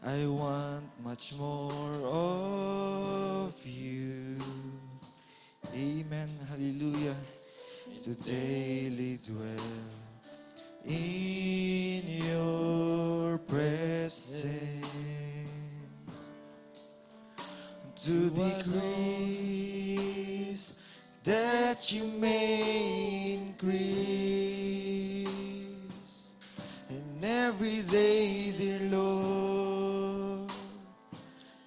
I want much more of you. Amen. Hallelujah. To daily dwell in your presence, to decrease that you may increase. And every day, dear Lord,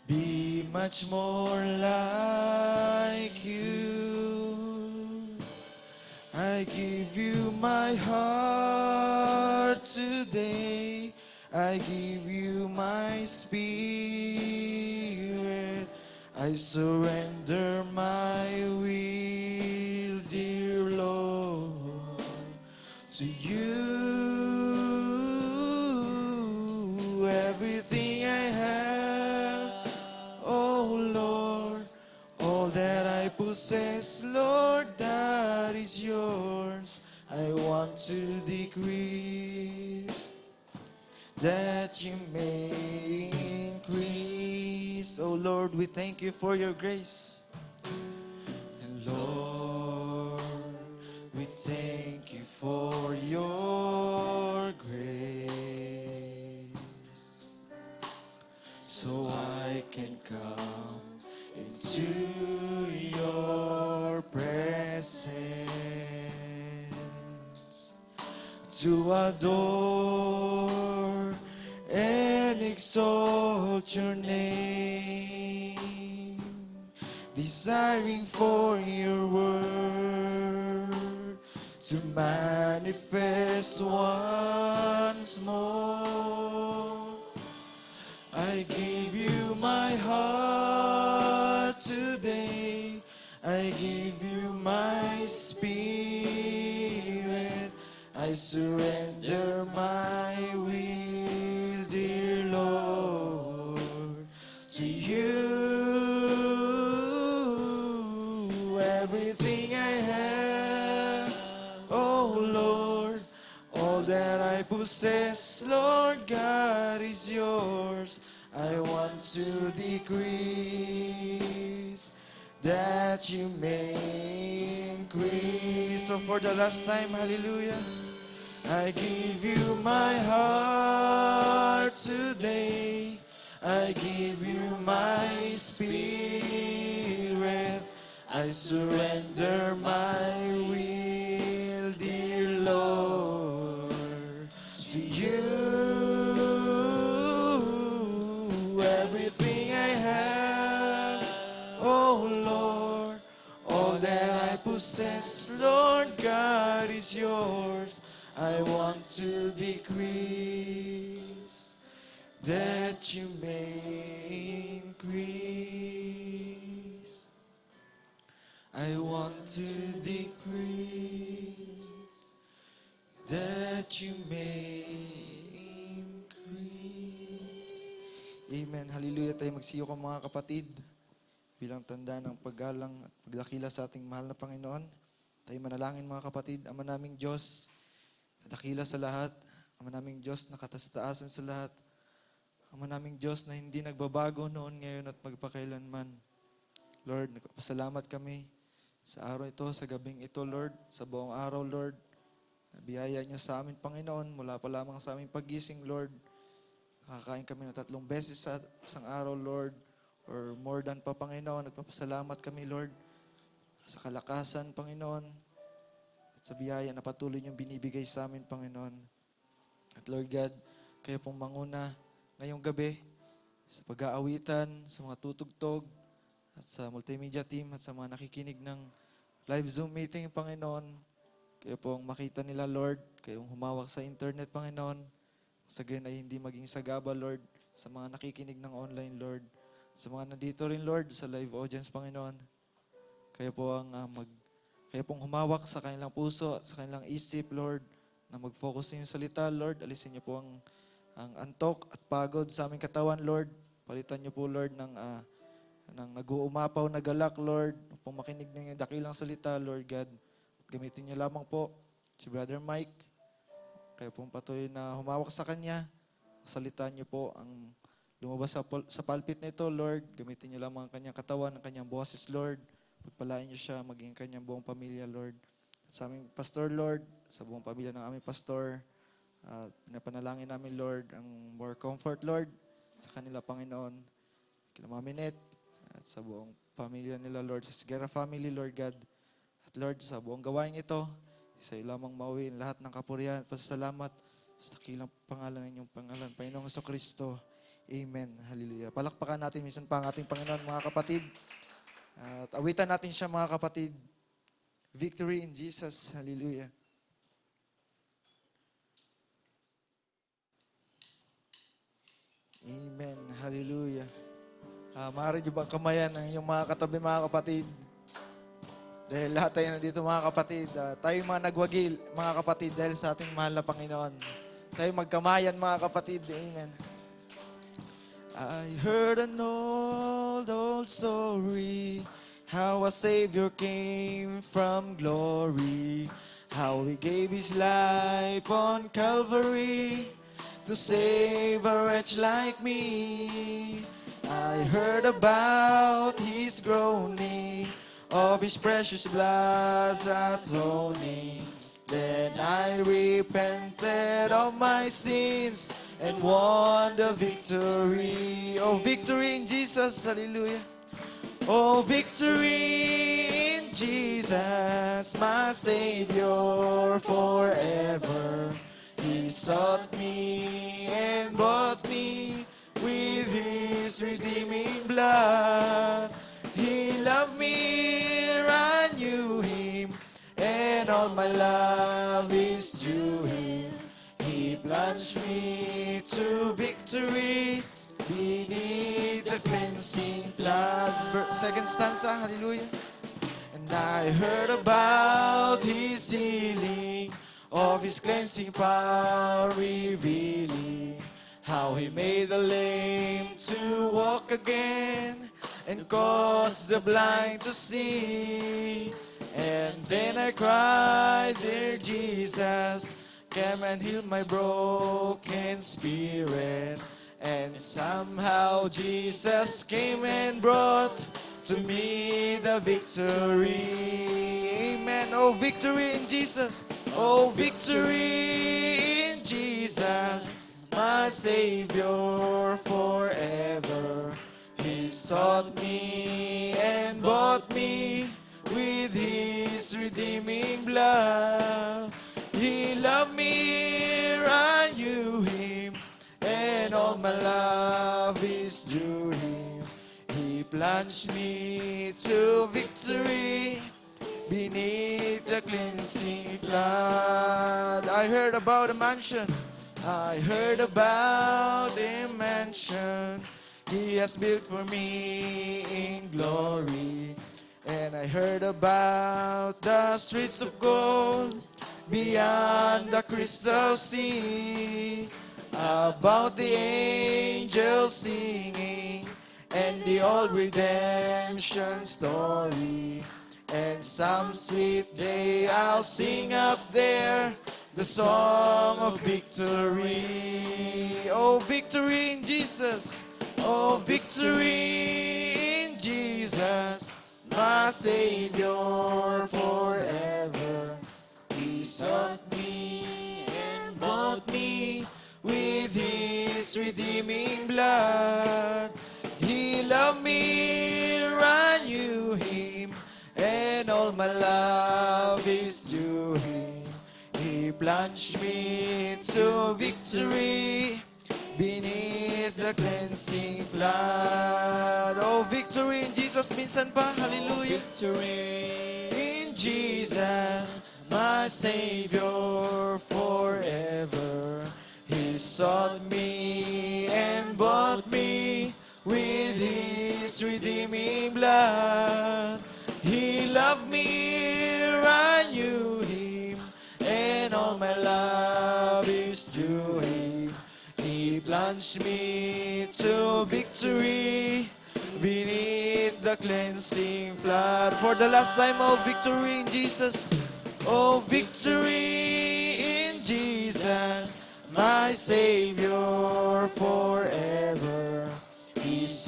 be much more like you. I give you my heart today. I give you my spirit. I surrender my will, dear Lord, to you. Everything I have, oh Lord, all that I possess, Lord, that is yours. I want to decrease that you may increase. Oh Lord, we thank you for your grace. And Lord, we thank you for your grace, so I can come into your presence to adore and exalt your name, desiring for your word to manifest once more. I give you my heart today. I give you my spirit. I surrender my will, dear Lord, to you. Everything I have, oh Lord, all that I possess, Lord God, is yours. I want to decrease that you may increase. So for the last time, hallelujah. I give you my heart today. I give you my spirit. I surrender my will, dear Lord, to you. Everything I have, oh Lord, all that I possess, Lord God, is yours. I want to decrease that you may increase. I want to decrease that you may increase. Amen. Hallelujah. Tayo magsiyo ko mga kapatid bilang tanda ng paggalang at pagdakila sa ating mahal na Panginoon. Tayo manalangin mga kapatid. Ama naming Diyos, dakila sa lahat. Ama naming Diyos na katastaasan sa lahat. Ama naming Diyos na hindi nagbabago noon, ngayon at magpakailanman. Lord, nagpapasalamat kami sa araw ito, sa gabing ito, Lord, sa buong araw, Lord. Nabiyaya niyo sa amin, Panginoon, mula pa lamang sa aming pagising, Lord. Nakakain kami ng 3 beses sa isang araw, Lord, or more than pa, Panginoon. Nagpapasalamat kami, Lord, sa kalakasan, Panginoon, at sa biyaya na patuloy niyong binibigay sa amin, Panginoon. At Lord God, kayo pong manguna ngayong gabi sa pag-aawitan, sa mga tutugtog, at sa multimedia team, at sa mga nakikinig ng live Zoom meeting, Panginoon. Kayo pong makita nila, Lord. Kayong humawak sa internet, Panginoon. Sa gayon ay hindi maging sagaba, Lord, sa mga nakikinig ng online, Lord. Sa mga nandito rin, Lord, sa live audience, Panginoon. Kayo po ang kayo pong humawak sa kanilang puso at sa kanilang isip, Lord, na mag-focus sa inyong salita, Lord. Alisin niyo po ang antok at pagod sa aming katawan, Lord. Palitan niyo po, Lord, ng nag-uumapaw na galak, Lord. Upang makinig ng inyong dakilang salita, Lord God. Gamitin niyo lamang po si Brother Mike. Kayo pong patuloy na humawak sa kanya. Salita niyo po ang lumabas sa pulpit nito, Lord. Gamitin niyo lamang ang kanyang katawan, ang kanyang boses, Lord. Pagpalain niyo siya, maging kanyang buong pamilya, Lord. At sa aming pastor, Lord, sa buong pamilya ng aming pastor, pinapanalangin namin, Lord, ang more comfort, Lord, sa kanila, Panginoon. Kila Mami Net, at sa buong pamilya nila, Lord, sa Sigara family, Lord God. At Lord, sa buong gawain ito, sa iyo lamang mauwiin lahat ng kapurihan at pasasalamat sa dakilang pangalan ng inyong pangalan, Panginoong Jesucristo. Amen. Hallelujah. Palakpakan natin minsan pa ang ating Panginoon, mga kapatid. At awitan natin siya, mga kapatid. Victory in Jesus. Hallelujah. Amen. Hallelujah. Maaari niyo bang kamayan ang iyong mga katabi, mga kapatid? Dahil lahat tayo nandito, mga kapatid. Tayo mga nagwagil, mga kapatid, dahil sa ating mahal na Panginoon. Tayo magkamayan, mga kapatid. Amen. I heard an old story, how a Savior came from glory, how He gave His life on Calvary to save a wretch like me. I heard about His groaning, of His precious blood's atoning. Then I repented of my sins and won the victory. Oh, victory in Jesus, hallelujah. Oh, victory in Jesus, my Savior forever. He sought me and bought me with His redeeming blood. He loved me, I knew Him, and all my love is due Him. He plunged me to victory beneath the cleansing flood. Second stanza, hallelujah. And I heard about His healing, of His cleansing power revealing, how He made the lame to walk again, and caused the blind to see. And then I cried, dear Jesus, come and heal my broken spirit. And somehow Jesus came and brought to me the victory. Amen. Oh, victory in Jesus. Oh, victory in Jesus, my Savior forever. He sought me and bought me with His redeeming blood. He loved me, I knew Him, and all my love is due Him. He plunged me to victory beneath the cleansing flood. I heard about a mansion, I heard about a mansion He has built for me in glory. And I heard about the streets of gold beyond the crystal sea, about the angels singing and the old redemption story. And some sweet day I'll sing up there the song of victory. Oh, victory in Jesus. Oh, victory in Jesus, my Savior forever. He sought me and bought me with His redeeming blood. He loved me, I knew Him, and all my love is due Him. He plunged me to victory beneath the cleansing flood. Oh, victory in Jesus, minsan pa, hallelujah. Victory in Jesus, my Savior forever. He sought me and bought me with His redeeming blood. He loved me, I knew Him, and all my love is due Him. He plunged me to victory beneath the cleansing flood. For the last time, oh, victory in Jesus. Oh, victory in Jesus, my Savior forever.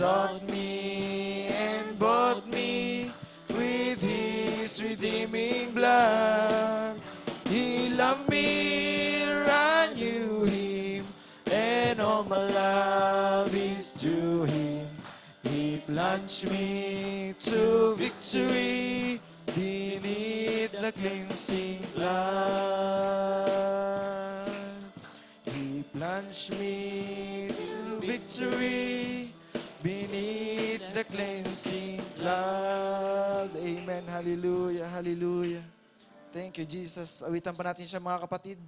sought me and bought me with His redeeming blood. He loved me, I knew Him, and all my love is to Him. He plunged me to victory beneath the cleansing blood. He plunged me to victory beneath the cleansing blood. Amen. Hallelujah. Hallelujah. Thank you, Jesus. Awitan pa natin siya, mga kapatid.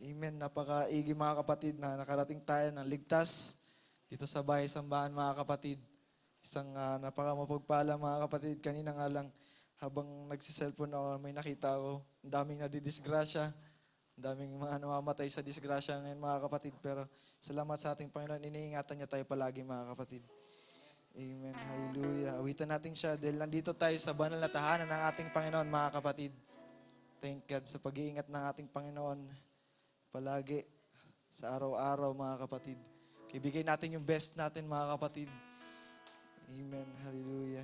Amen. Napaka-igi, mga kapatid, na nakarating tayo ng ligtas dito sa bahay sambahan, mga kapatid. Isang napaka-mapagpala, mga kapatid. Kanina nga lang, habang nagsiselfone ako, may nakita ako. Ang daming nadidisgrasya. Ang daming mga namamatay sa disgrasya ngayon, mga kapatid. Pero salamat sa ating Panginoon. Iniingatan niya tayo palagi, mga kapatid. Amen. Hallelujah. Awitan natin siya dahil nandito tayo sa banal na tahanan ng ating Panginoon, mga kapatid. Thank God sa pag-iingat ng ating Panginoon palagi sa araw-araw, mga kapatid. Ibigay natin yung best natin, mga kapatid. Amen. Hallelujah.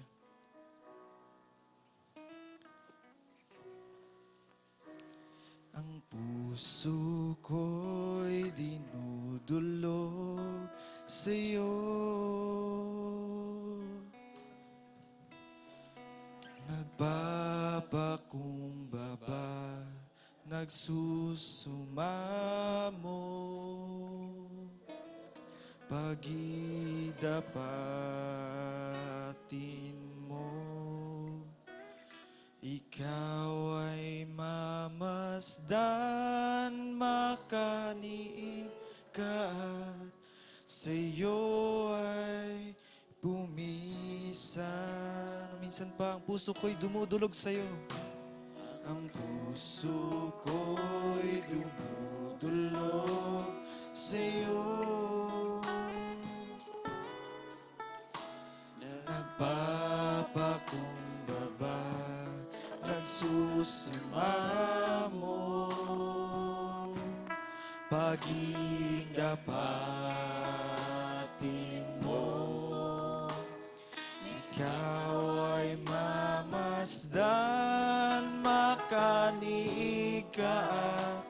Ang puso ko'y dinudulog sa'yo. Nagpapakumbaba, nagsusumamo, pagidapatin mo. Ikaw ay mamasdan, makaniig ka at sa'yo ay pumisan. Minsan pa ang puso ko'y dumudulog sa'yo. Ang puso ko'y dumudulog sa'yo. Nagpapakumbaba, nagsusumamo, pagindapatin mo. Ikaw ay mamasdan, makaniig ka at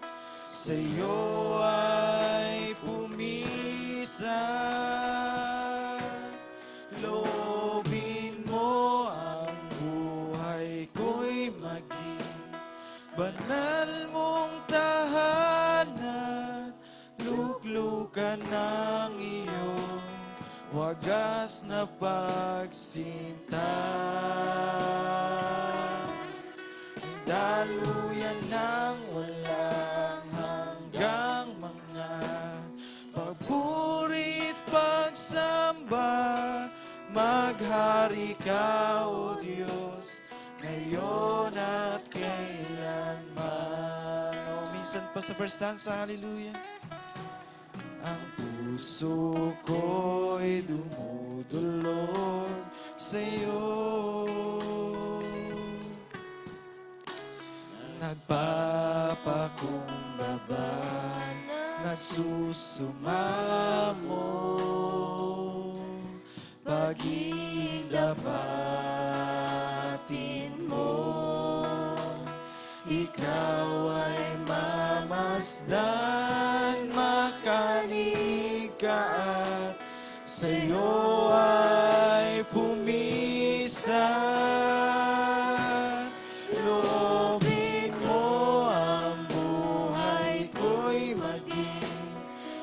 sa'yo ay pumisan. Loobin mo ang buhay ko'y maging banal mong tahanan. Luklukan ng iyong wagas na pagsinta. Daluyan ng walang hanggang mga papuri't pagsamba. Maghari ka, O Diyos, ngayon at kailanman. O, minsan pa sa first stanza, hallelujah. Ang puso ko'y dumudulog sa'yo. Nagpapakumbaba, nagsusumamo, pagindapatin mo. Ikaw ay mamasdan, makaniig ka at sa'yo ay pumisan. Loobin mo ang buhay ko'y maging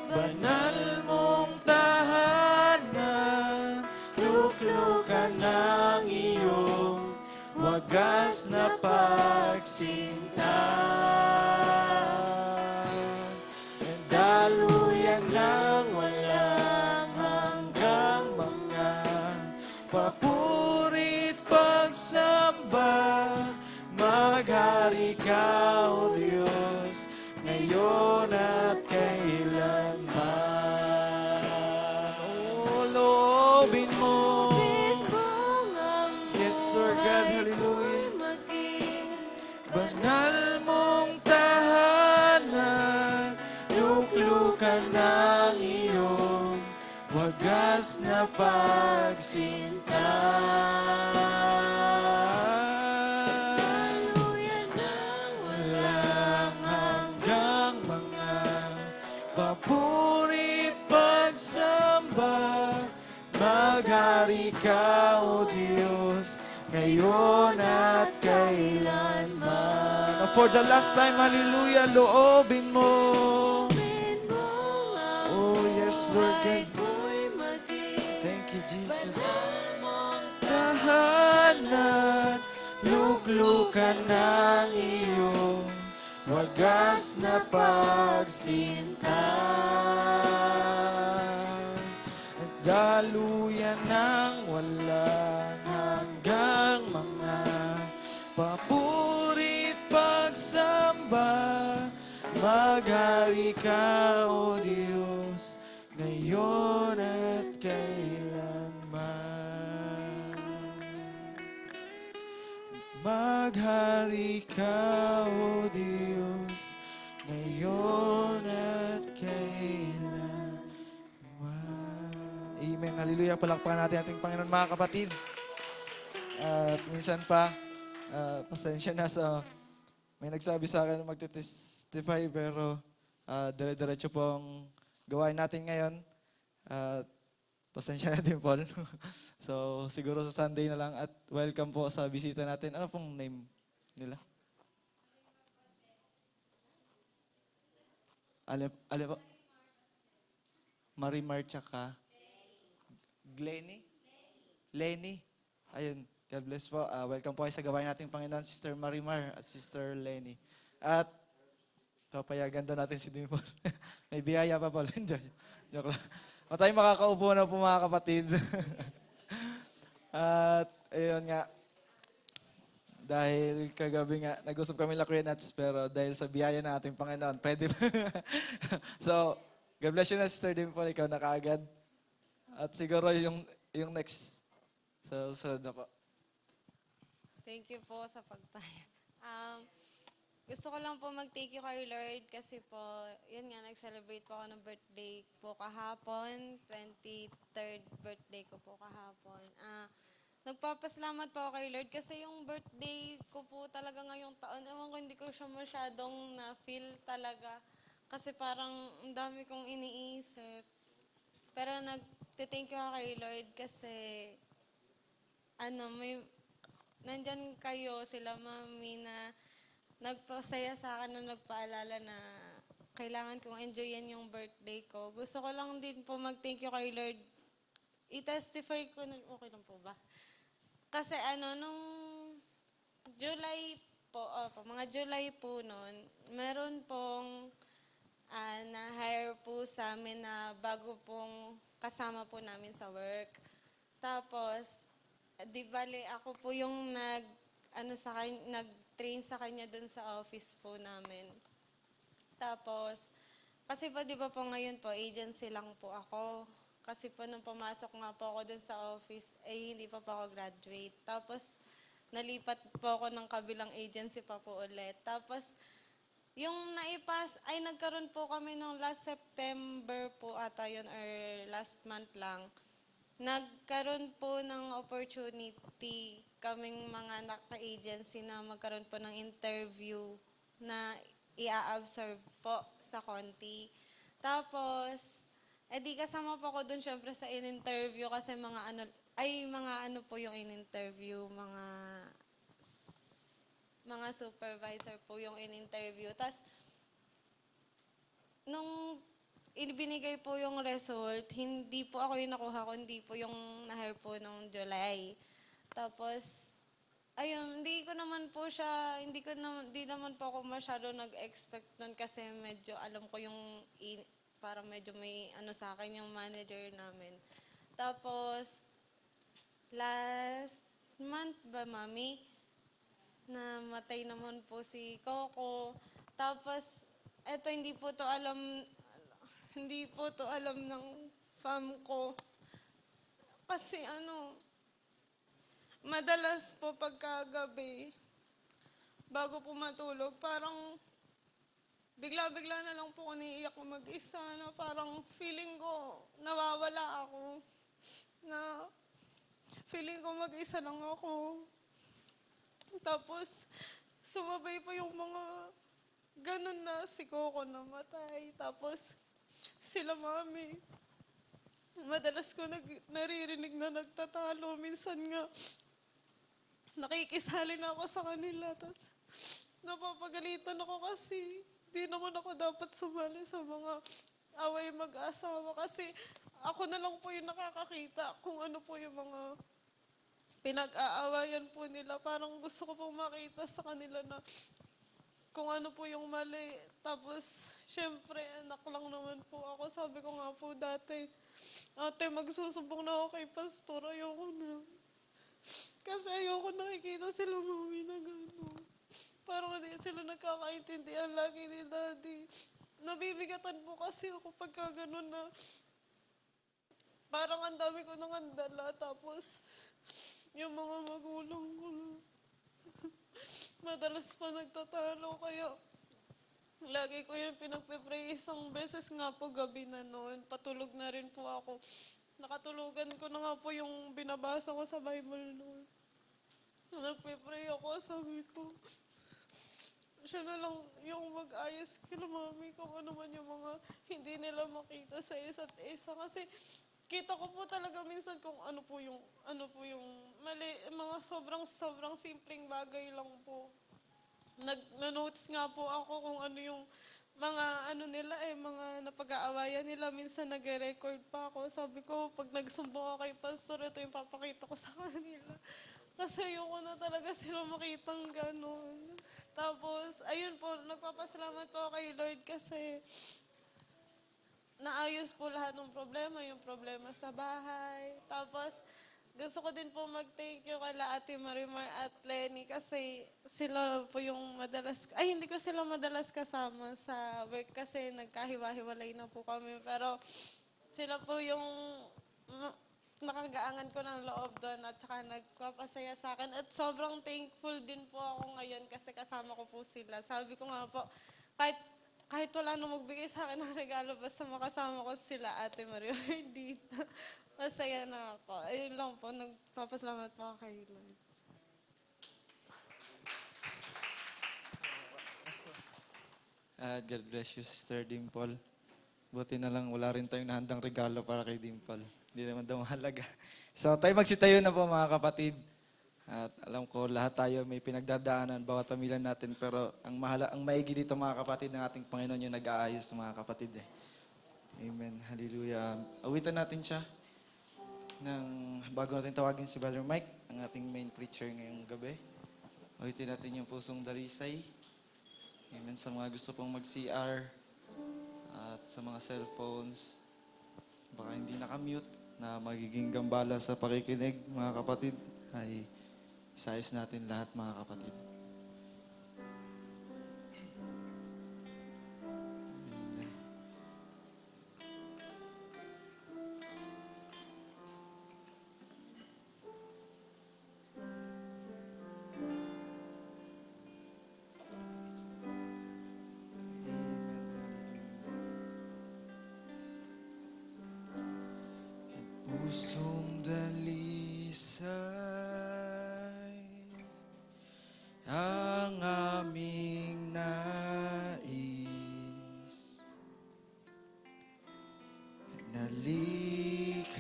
banal mong tahanan. Luklukan ng iyong wagas na pagsinta. Daluyan ng walang hanggang mga papuri't pagsamba. Maghari ka, O Diyos, ngayon at kailanman. O, loobin mo. Yes, Lord God, hallelujah. Banal mong tahanan, luklukan ng iyong wagas wagas na pagsinta. Daluyan ng Walang hanggang mga papurit pagsamba. Maghari ka, O Diyos, ngayon at kailanman. For the last time, hallelujah, loobin mo. Oh yes, Lord God. Thank you, Jesus. Tahanan, luklukan ng iyong wagas na pagsinta. Daluyan ng walang hanggang mga papurit pagsamba. Maghari ka, O Diyos, ngayon at kailanman. Maghari ka, O Diyos, ngayon at kailanman. Amen. Hallelujah. Palakpakan natin ating Panginoon, mga kapatid. At minsan pa, pasensya na sa may nagsabi sa akin na magte-testify, pero dire-diretso po ang gawain natin ngayon. At pasensya na din, Paul. So, siguro sa Sunday na lang. At welcome po sa bisita natin. Ano pong name nila? Ale po? Marimar tsaka Glenny? Lenny. Ayun. God bless po. Welcome po kayo sa gawain nating Panginoon, Sister Marimar at Sister Lenny. At papayagan daw natin si Dimple. May biyaya pa pala. Joke lang. O tayo makakaupo na po, mga kapatid. At ayun nga, dahil kagabi nga, nag-usap kami la Kuya Nats, pero dahil sa biyaya na ating Panginoon, pwede ba? So, God bless you na, Sister Dimple. Ikaw na kaagad. At siguro yung next, so sunod na po. Thank you po sa pagpaya. Gusto ko lang po mag-thank you kay Lord kasi po, yun nga, nag-celebrate po ako ng birthday po kahapon. 23rd birthday ko po kahapon. Nagpapasalamat po ako kay Lord kasi yung birthday ko po talaga ngayong taon, ewan ko, hindi ko siya masyadong na-feel talaga. Kasi parang ang dami kong iniisip. Pero nag-thank you ako kay Lord kasi nandyan kayo, sila mami, na nagpasaya sa akin na nagpaalala na kailangan kong enjoyin yung birthday ko. Gusto ko lang din po mag-thank you kay Lord. I-testify ko na, okay lang po ba? Kasi nung July po, mga July po noon, meron pong na-hire po sa amin na bago pong kasama po namin sa work. Tapos, di bale, ako po yung nag-train sa kanya dun sa office po namin. Tapos, kasi po di ba po ngayon po, agency lang po ako. Kasi po nung pumasok nga po ako dun sa office, hindi pa po ako graduate. Tapos, nalipat po ako ng kabilang agency pa po ulit. Tapos, yung nagkaroon po kami nung last September po ata yun, or last month lang. Nagkaroon po ng opportunity kaming mga naka-agency na magkaroon po ng interview na i-absorb po sa konti. Tapos, di kasama po ako dun syempre sa in-interview kasi mga ano po yung in-interview, mga supervisor po yung in-interview. Tapos, nung ibinigay po yung result, hindi po ako yung nakuha, kundi po yung na-hire po nung July. Tapos, ayun, hindi naman po ako masyado nag-expect nun kasi medyo alam ko parang medyo may sa akin yung manager namin. Tapos, last month ba, Mami? Namatay naman po si Coco. Tapos, hindi po to alam ng fam ko. Kasi madalas po pagkagabi, bago po matulog, parang bigla-bigla na lang po ako naiiyak mag-isa na parang feeling ko nawawala ako. feeling ko mag-isa lang ako. Tapos, sumabay pa yung mga ganun na si Coco namatay. Tapos, sila mami. Madalas ko naririnig na nagtatalo. Minsan nga, nakikisali na ako sa kanila. Tapos, napapagalitan ako kasi di naman ako dapat sumali sa mga away mag-asawa. Kasi ako na lang po yung nakakakita kung ano po yung mga pinag-aawayan po nila. Parang gusto ko pong makita sa kanila na kung ano po yung mali. Tapos, syempre, anak lang naman po ako. Sabi ko nga po dati, ate, magsusumbong na ako kay pastor. Ayoko na. Kasi ayoko nakikita sila mami na gano'n. Parang hindi sila nagkakaintindihan lagi ni daddy. Nabibigatan po kasi ako pagka gano'n na parang ang dami ko nang andala. Tapos, yung mga magulang ko madalas pa nagtatalo. Kaya, lagi ko yung pinagpe-pray. Isang beses nga po gabi na noon. Patulog na rin po ako. Nakatulugan ko na nga po yung binabasa ko sa Bible noon. Nagpe-pray ako, sabi ko, siya na lang yung mag-ayos kila mami kung ano man yung mga hindi nila makita sa isa't isa. Kasi kita ko po talaga minsan kung ano po yung mali, mga sobrang simpleng bagay lang po. Nag-notes nga po ako kung ano yung mga ano nila mga napag-aawayan nila. Minsan nag-record pa ako. Sabi ko, pag nagsumbong ako kay pastor, ito yung papakita ko sa kanila. Kasi ayoko na talaga sila makitang ganun. Tapos, ayun po, nagpapasalamat po ako kay Lord kasi naayos po lahat ng problema, yung problema sa bahay. Tapos, gusto ko din po mag-thank you kala Ate Marimar at Lenny kasi sila po yung hindi ko sila madalas kasama sa work kasi nagkahiwa-hiwalay na po kami. Pero sila po yung nakagaangan ko ng loob doon at saka nagpapasaya sa akin. At sobrang thankful din po ako ngayon kasi kasama ko po sila. Sabi ko nga po, kahit wala nang magbigay sa akin ng regalo, basta makasama ko sila Ate Marimar dito. Masaya na ako. Ayun lang po, nagpapasalamat po ako kay Lord. God bless you, Sister Dimple. Buti na lang wala rin tayong nahandang regalo para kay Dimple. Hindi naman daw mahalaga. So tayo magsitayo na po mga kapatid. At alam ko lahat tayo may pinagdadaanan, bawat pamilya natin. Pero ang maigi dito mga kapatid ng ating Panginoon yung nag-aayos mga kapatid. Amen. Hallelujah. Awitan natin siya. Bago natin tawagin si Brother Mike, ang ating main preacher ngayong gabi. Awitin natin yung pusong dalisay. Amen. Sa mga gusto pong mag-CR at sa mga cellphones, baka hindi nakamute na magiging gambala sa pakikinig, mga kapatid, ay isayos natin lahat, mga kapatid. Pusong dalisay ang aming nais, nalikhain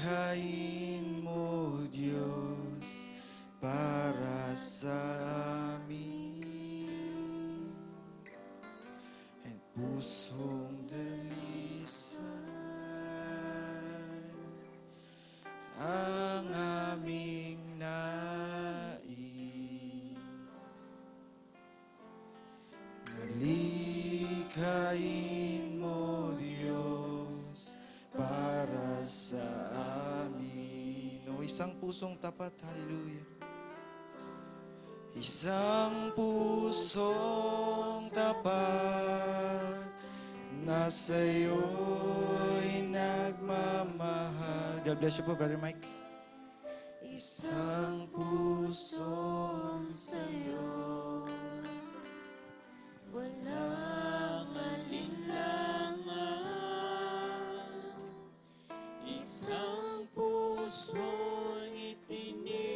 mo, Diyos, para sa amin. At pusong dalisay ang aming nais, nalikhain mo, Diyos, para sa amin. O isang pusong tapat, hallelujah. Isang pusong tapat na sa'yo'y nagmamahal. God bless you po, Brother Mike. Isang pusong sa'yo, walang alinlangan. Isang pusong itiniwala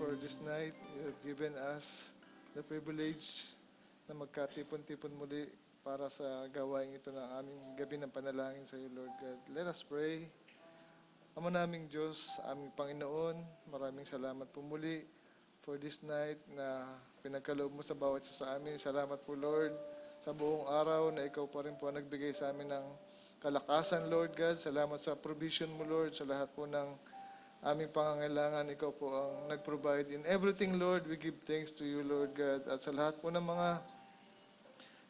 for this night. You have given us the privilege na magkatipon-tipon muli para sa gawain ito ng aming gabi ng panalangin sa iyo, Lord God. Let us pray. Ama naming Diyos, aming Panginoon, maraming salamat po muli for this night na pinagkaloob mo sa bawat isa sa amin. Salamat po, Lord, sa buong araw na ikaw pa rin po ang nagbigay sa amin ng kalakasan, Lord God. Salamat sa provision mo, Lord, sa lahat po ng aming pangangailangan. Ikaw po ang nag-provide in everything, Lord. We give thanks to you, Lord God. At sa lahat po ng mga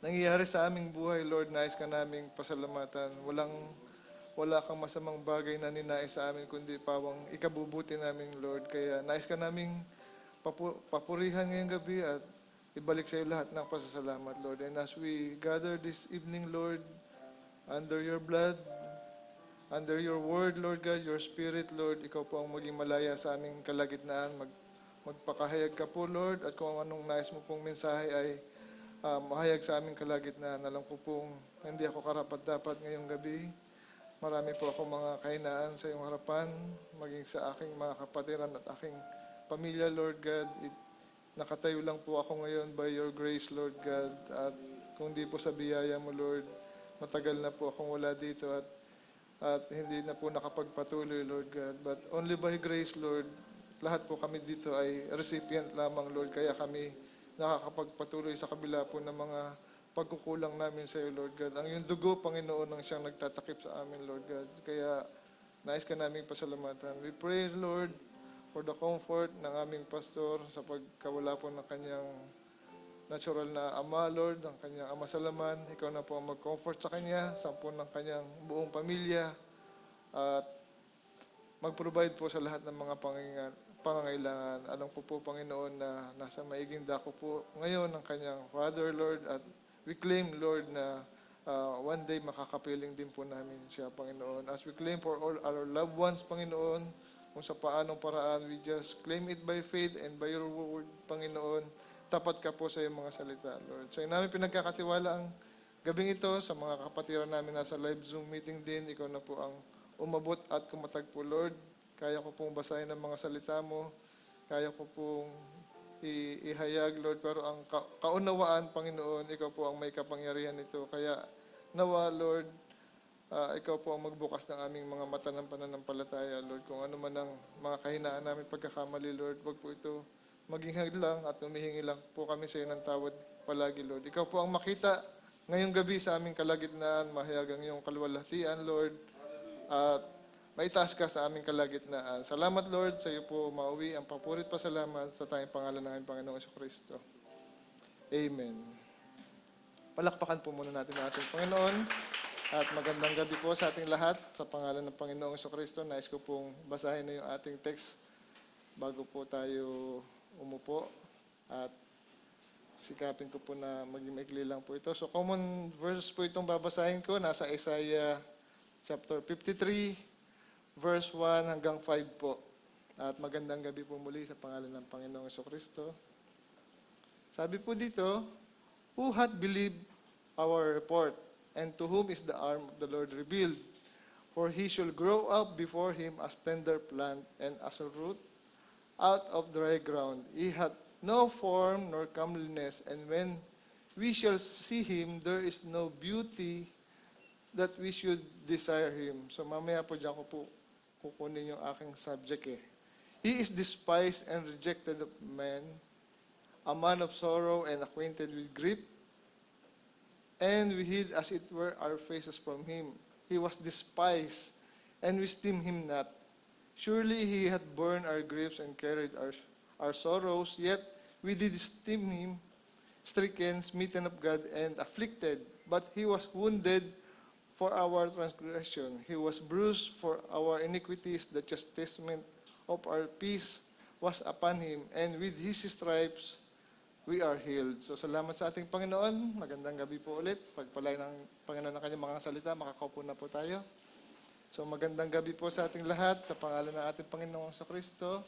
nangyayari sa aming buhay, Lord, nais ka naming pasalamatan. Wala kang masamang bagay na ninais sa amin, kundi pawang ikabubuti namin, Lord. Kaya nais ka naming papurihan ngayong gabi at ibalik sa iyo lahat ng pasasalamat, Lord. And as we gather this evening, Lord, under your blood, under your word, Lord God, your spirit, Lord, ikaw po ang maging malaya sa aming kalagitnaan. Magpakahayag ka po, Lord, at kung anong nais mo pong mensahe ay mahayag sa aming kalagitnaan. Alam ko pong hindi ako karapat-dapat ngayong gabi. Marami po ako mga kahinaan sa iyong harapan, maging sa aking mga kapatiran at aking pamilya, Lord God. Nakatayo lang po ako ngayon by your grace, Lord God. At kung di po sa biyaya mo, Lord, matagal na po akong wala dito at hindi na po nakapagpatuloy, Lord God. But only by grace, Lord, lahat po kami dito ay recipient lamang, Lord. Kaya kami nakakapagpatuloy sa kabila po ng mga pagkukulang namin sa iyo, Lord God. Ang iyong dugo, Panginoon, ang siyang nagtatakip sa amin, Lord God. Kaya nais ka naming pasalamatan. We pray, Lord, for the comfort ng aming pastor sa pagkawala po ng kanyang natural na ama, Lord, ang kanyang ama sa laman. Ikaw na po ang mag-comfort sa kanya, sa po ng kanyang buong pamilya, at mag-provide po sa lahat ng mga pangangailangan. Alam ko po, Panginoon, na nasa maiging dako po ngayon ang kanyang Father, Lord, at we claim, Lord, na one day makakapiling din po namin siya, Panginoon. As we claim for all our loved ones, Panginoon, kung sa paanong paraan, we just claim it by faith and by your word, Panginoon. Tapat ka po sa iyong mga salita, Lord. So, namin pinagkakatiwala ang gabing ito sa mga kapatiran namin nasa live Zoom meeting din. Ikaw na po ang umabot at kumatag po, Lord. Kaya ko pong basahin ang mga salita mo. Kaya ko pong ihayag, Lord. Pero ang kaunawaan, Panginoon, ikaw po ang may kapangyarihan nito. Kaya nawa, Lord, ikaw po ang magbukas ng aming mga mata ng pananampalataya, Lord. Kung ano man ang mga kahinaan namin pagkakamali, Lord, wag po ito maging hadlang at humihingi lang po kami sa iyo ng tawad palagi, Lord. Ikaw po ang makita ngayong gabi sa aming kalagitnaan, mahayag ang iyong kaluwalhatian, Lord, at maitaas ka sa aming kalagitnaan. Salamat, Lord, sa iyo po mauwi ang papurit pasalamat sa tayong pangalan ng aming Panginoong Kristo. Amen. Palakpakan po muna natin ang ating Panginoon. At magandang gabi po sa ating lahat. Sa pangalan ng Panginoong Kristo, nais ko pong basahin na yung ating text bago po tayo umupo. At sikapin ko po na maging maikli lang po ito. So common verses po itong babasahin ko. Nasa Isaiah chapter 53, verse 1 hanggang 5 po. At magandang gabi po muli sa pangalan ng Panginoong Kristo. Sabi po dito, who hath believed our report? And to whom is the arm of the Lord revealed? For he shall grow up before him as tender plant and as a root out of dry ground. He hath no form nor comeliness, and when we shall see him, there is no beauty that we should desire him. So mamaya po dyan ko po kukunin yung aking subject eh. He is despised and rejected of men, a man of sorrow and acquainted with grief, and we hid as it were our faces from him. He was despised, and we esteemed him not. Surely he hath borne our griefs and carried our sorrows, yet we did esteem him stricken, smitten of God, and afflicted. But he was wounded for our transgression. He was bruised for our iniquities. The chastisement of our peace was upon him, and with his stripes we are healed. So salamat sa ating Panginoon. Magandang gabi po ulit. Pagpalay ng Panginoon ng kanyang mga salita, makakaupo na po tayo. So magandang gabi po sa ating lahat sa pangalan ng ating Panginoong Kristo.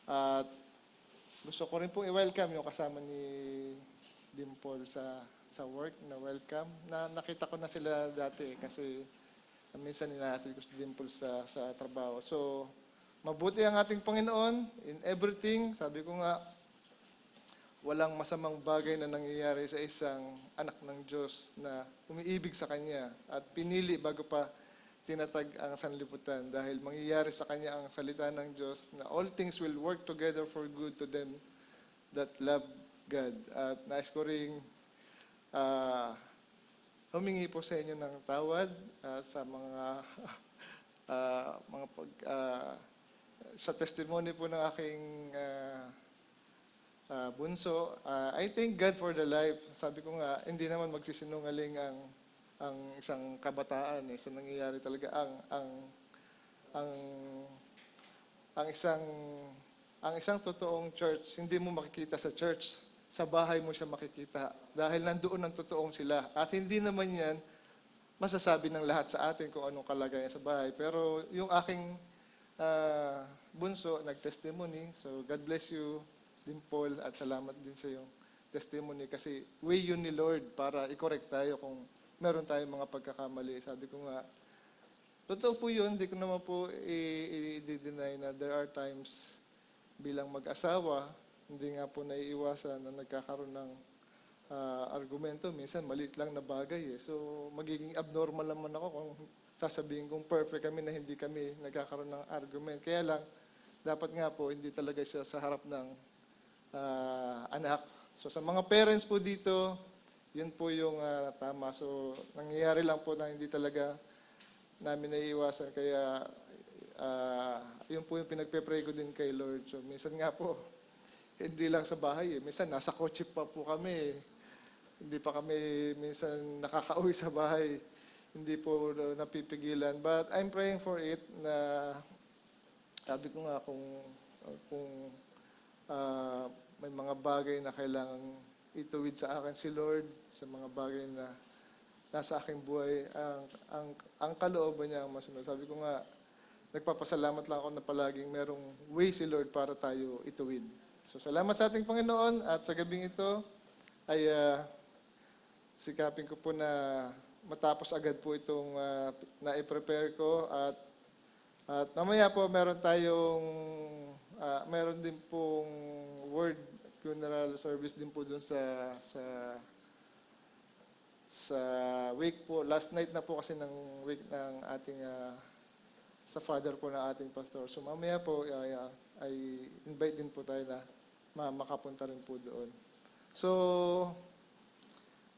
At gusto ko rin po i-welcome yung kasama ni Dimple sa work na welcome. Nakita ko na sila dati kasi minsan ninatid ko si Dimple sa trabaho. So mabuti ang ating Panginoon in everything. Sabi ko nga, walang masamang bagay na nangyayari sa isang anak ng Diyos na umiibig sa Kanya at pinili bago pa tinatag ang sanlibutan dahil mangyayari sa Kanya ang salita ng Diyos na all things will work together for good to them that love God. At nais ko ring humingi po sa inyo ng tawad sa mga sa testimony po ng aking bunso. I thank God for the life. Sabi ko nga, hindi naman magsisinungaling ang isang kabataan sa nangyayari talaga ang isang totoong church, hindi mo makikita sa church. Sa bahay mo siya makikita. Dahil nandoon ang totoong sila. At hindi naman yan masasabi ng lahat sa atin kung anong kalagayan sa bahay. Pero yung aking bunso, nag-testimony. So, God bless you, Dimple, at salamat din sa iyong testimony. Kasi way yun ni Lord para i-correct tayo kung meron tayong mga pagkakamali. Sabi ko nga, totoo po yun. Hindi ko naman po i-deny na there are times bilang mag-asawa, hindi nga po naiiwasan na nagkakaroon ng argumento. Minsan, maliit lang na bagay. So, magiging abnormal naman ako kung sasabihin kong perfect kami na hindi kami nagkakaroon ng argument. Kaya lang, dapat nga po, hindi talaga siya sa harap ng anak. So, sa mga parents po dito, yun po yung tama. So, nangyayari lang po na hindi talaga namin naiiwasan. Kaya, yun po yung pinagpe-pray ko din kay Lord. So, minsan nga po, hindi lang sa bahay. Minsan, nasa kotse pa po kami. Hindi pa kami minsan nakakauwi sa bahay. Hindi po napipigilan. But I'm praying for it na sabi ko nga kung may mga bagay na kailangan ituwid sa akin si Lord, sa mga bagay na nasa aking buhay, ang kalooban niya ang masunod. Sabi ko nga, nagpapasalamat lang ako na palaging merong way si Lord para tayo ituwid. So, salamat sa ating Panginoon at sa gabing ito ay sikapin ko po na matapos agad po itong na-prepare ko at mamaya po meron din pong word funeral service din po dun sa wake po. Last night na po kasi ng wake ng ating sa father po ng ating pastor. So mamaya po ay invite din po tayo na makapunta rin po doon. So,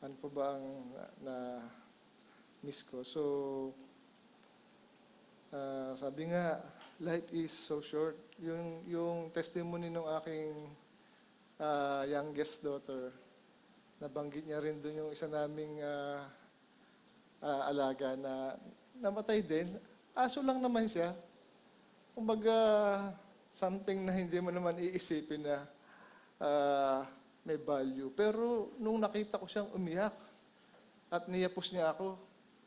ano po ba ang miss ko? So, sabi nga, life is so short. Yung testimony ng aking youngest daughter, nabanggit niya rin doon yung isa naming alaga na namatay din. Aso lang naman siya. Kumbaga, something na hindi mo naman iisipin na may value. Pero nung nakita ko siyang umiyak at niyapos niya ako,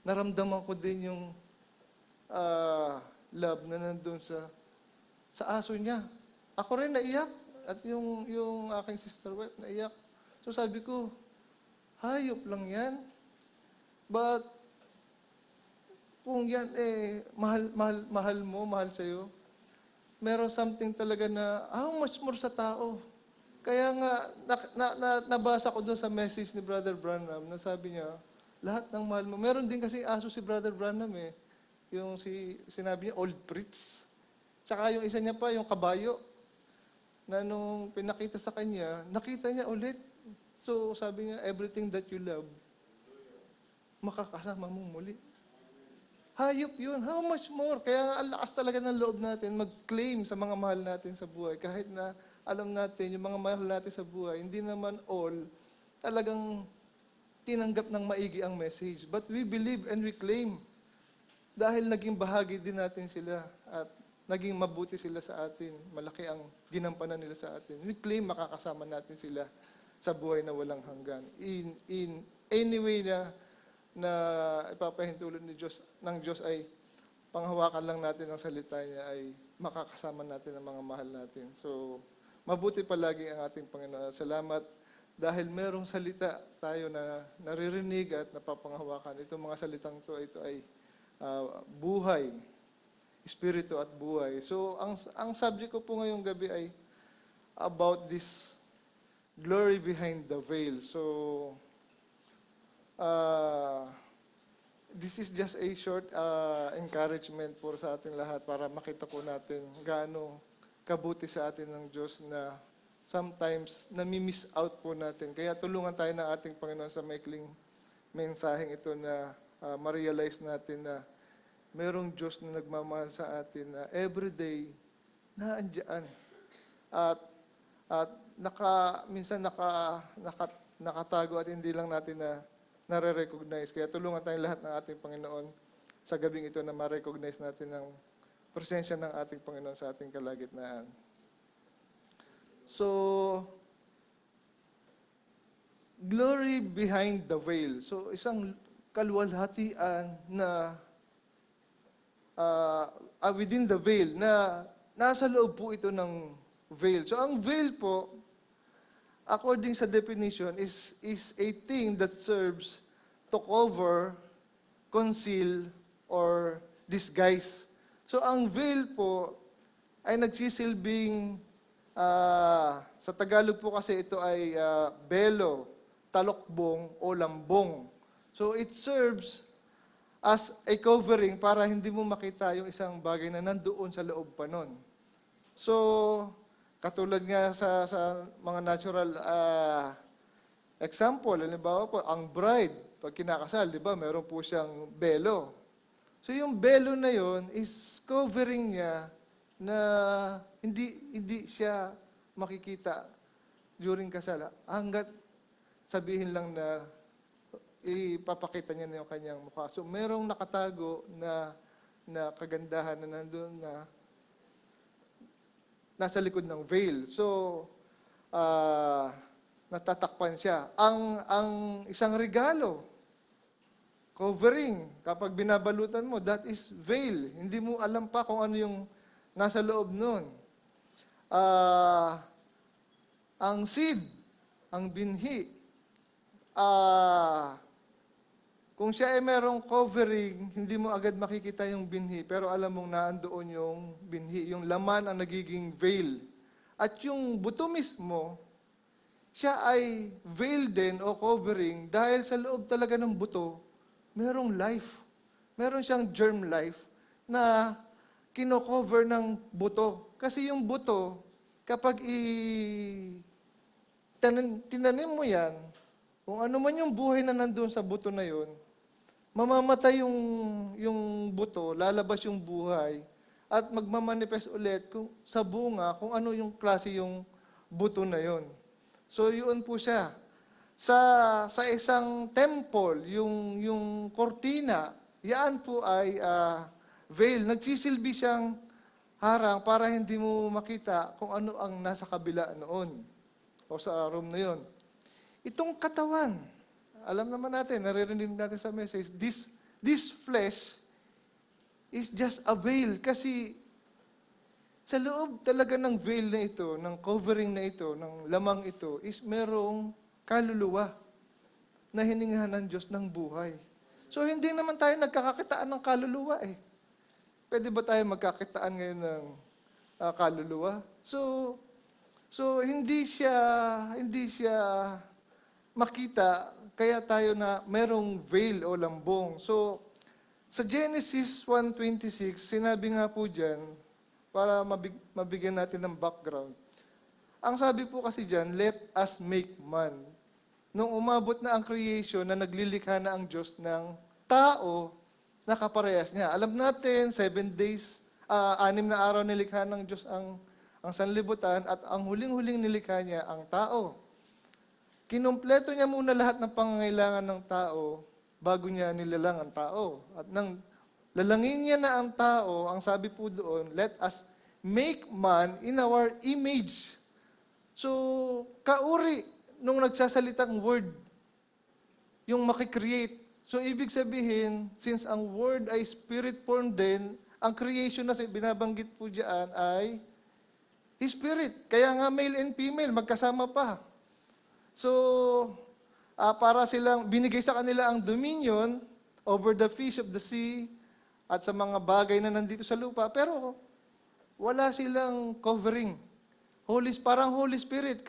naramdaman ko din yung love na nandun sa aso niya. Ako rin naiyak at yung aking sister wife naiyak. So sabi ko, hayop lang yan. But kung yan mahal mo, mahal sa'yo, meron something talaga na how much more sa tao. Kaya nga, nabasa ko doon sa message ni Brother Branham na sabi niya, lahat ng mahal mo. Meron din kasi aso si Brother Branham Yung sinabi niya, old Fritz. Tsaka yung isa niya pa, yung kabayo. Na nung pinakita sa kanya, nakita niya ulit. So sabi niya, everything that you love, makakasama mong muli. Hayop yun. How much more? Kaya nga, ang lakas talaga ng loob natin mag-claim sa mga mahal natin sa buhay. Kahit na alam natin, yung mga mahal natin sa buhay, hindi naman all talagang tinanggap ng maigi ang message. But we believe and we claim. Dahil naging bahagi din natin sila at naging mabuti sila sa atin. Malaki ang ginampanan nila sa atin. We claim makakasama natin sila sa buhay na walang hanggan. In any way na ipapahintulot ng Diyos ay panghawakan lang natin ang salita niya ay makakasama natin ang mga mahal natin. So, mabuti palagi ang ating Panginoon. Salamat dahil merong salita tayo na naririnig at napapanghawakan. Itong mga salitang ito ay buhay. espiritu at buhay. So, ang subject ko po ngayong gabi ay about this glory behind the veil. So, this is just a short encouragement po sa ating lahat para makita po natin gaano kabuti sa atin ng Diyos na sometimes nami-miss out po natin. Kaya tulungan tayo ng ating Panginoon sa maikling mensaheng ito na ma-realize natin na merong Diyos na nagmamahal sa atin na everyday na andyan. At minsan nakatago at hindi lang natin na nare-recognize. Kaya tulungan tayong lahat ng ating Panginoon sa gabing ito na ma-recognize natin ang presensya ng ating Panginoon sa ating kalagitnaan. So, glory behind the veil. So, isang kaluwalhatian na within the veil, na nasa loob po ito ng veil. So, ang veil po, according sa definition, is a thing that serves to cover, conceal, or disguise. So, ang veil po ay nagsisilbing, sa Tagalog po kasi ito ay belo, talokbong, o lambong. So, it serves as a covering para hindi mo makita yung isang bagay na nandoon sa loob pa nun. So, katulad nga sa mga natural example, halimbawa po, ang bride, pag kinakasal, di ba, meron po siyang belo. So, yung belo na yon is covering niya na hindi siya makikita during kasal. Hanggat sabihin lang na ipapakita niya na yung kanyang mukha. So, merong nakatago na kagandahan na nandun na nasa likod ng veil. So, natatakpan siya. Ang isang regalo, covering, kapag binabalutan mo, that is veil. Hindi mo alam pa kung ano yung nasa loob nun. Ang seed, ang binhi, kung siya ay merong covering, hindi mo agad makikita yung binhi, pero alam mong naandoon yung binhi, yung laman ang nagiging veil. At yung buto mismo, siya ay veil din o covering dahil sa loob talaga ng buto, merong life. Meron siyang germ life na kino-cover ng buto. Kasi yung buto, kapag tinanim mo yan, kung ano man yung buhay na nandun sa buto na yun, mamamatay yung buto, lalabas yung buhay, at magmamanifest ulit sa bunga kung ano yung klase yung buto na yun. So, yun po siya. Sa isang temple, yung kortina, yan po ay veil. Nagsisilbi siyang harang para hindi mo makita kung ano ang nasa kabila noon o sa room na yun. Itong katawan, alam naman natin, naririnig natin sa message, this flesh is just a veil. Kasi sa loob talaga ng veil na ito, ng covering na ito, ng lamang ito, is merong kaluluwa na hiningahan ng Diyos ng buhay. So, hindi naman tayo nagkakakitaan ng kaluluwa eh. Pwede ba tayo magkakitaan ngayon ng kaluluwa? So hindi siya makita, kaya tayo na merong veil o lambong. So, sa Genesis 1:26, sinabi nga po dyan, para mabigyan natin ng background. Ang sabi po kasi dyan, let us make man. Nung umabot na ang creation na naglilikha na ang Diyos ng tao na kaparehas niya. Alam natin, 7 days, 6 na araw nilikha ng Diyos ang sanlibutan at ang huling-huling nilikha niya ang tao. Kinumpleto niya muna lahat ng pangangailangan ng tao bago niya nilalang ang tao. At nang lalangin niya na ang tao, ang sabi po doon, let us make man in our image. So, kauri nung nagsasalitang word, yung makikreate. So, ibig sabihin, since ang word ay spirit form din, ang creation na binabanggit po dyan ay spirit. Kaya nga male and female, magkasama pa. So, para silang, binigay sa kanila ang dominion over the fish of the sea, at sa mga bagay na nandito sa lupa, pero wala silang covering. Parang Holy Spirit,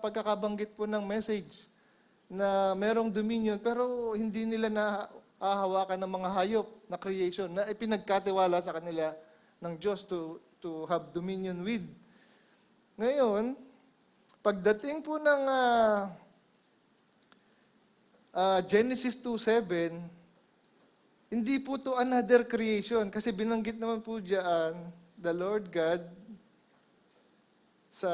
pagkakabanggit po ng message na merong dominion, pero hindi nila nahahawakan ng mga hayop na creation na ipinagkatiwala sa kanila ng Diyos to have dominion with. Ngayon, pagdating po ng Genesis 2:7, hindi po to another creation kasi binanggit naman po diyan the Lord God sa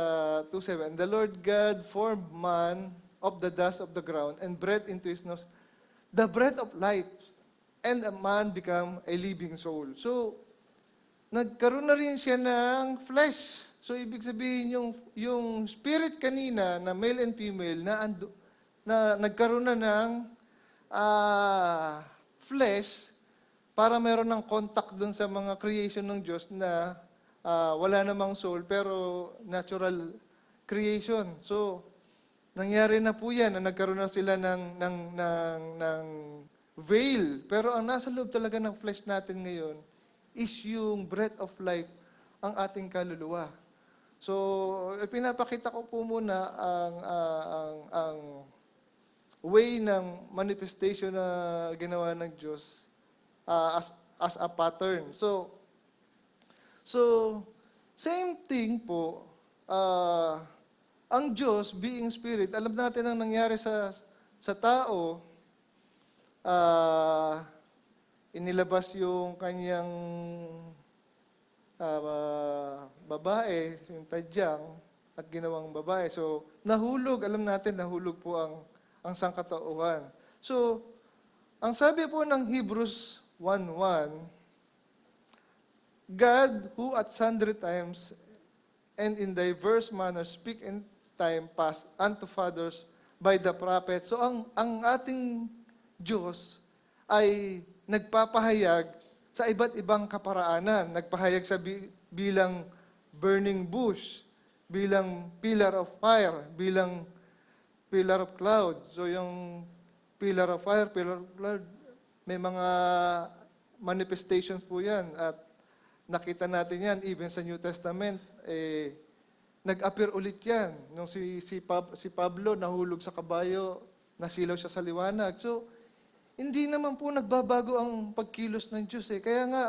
2:7, the Lord God formed man of the dust of the ground and breathed into his nose the breath of life, and a man become a living soul. So, nagkaroon na rin siya ng flesh. So, ibig sabihin yung spirit kanina na male and female na nagkaroon na ng flesh para meron ng contact dun sa mga creation ng Diyos na wala namang soul pero natural creation. So, nangyari na po yan na nagkaroon na sila ng veil. Pero ang nasa loob talaga ng flesh natin ngayon is yung breath of life, ang ating kaluluwa. So, pinapakita ko po muna ang way ng manifestation na ginawa ng Diyos as a pattern. So same thing po, ang Diyos, being Spirit, alam natin ang nangyari sa tao, inilabas yung kanyang babae, yung tadyang, at ginawang babae. So, nahulog, alam natin, nahulog po ang sangkatauhan. So, ang sabi po ng Hebrews 1:1, God, who at sundry times and in diverse manners speak in time past unto fathers by the prophets. So, ang ating Diyos ay nagpapahayag sa iba't ibang kaparaanan. Nagpahayag sa bilang burning bush, bilang pillar of fire, bilang pillar of cloud. So yung pillar of fire, pillar of cloud, may mga manifestations po yan. At nakita natin yan, even sa New Testament, nag-appear ulit yan. Nung si Pablo nahulog sa kabayo, nasilaw siya sa liwanag. So, hindi naman po nagbabago ang pagkilos ng Diyos. Kaya nga,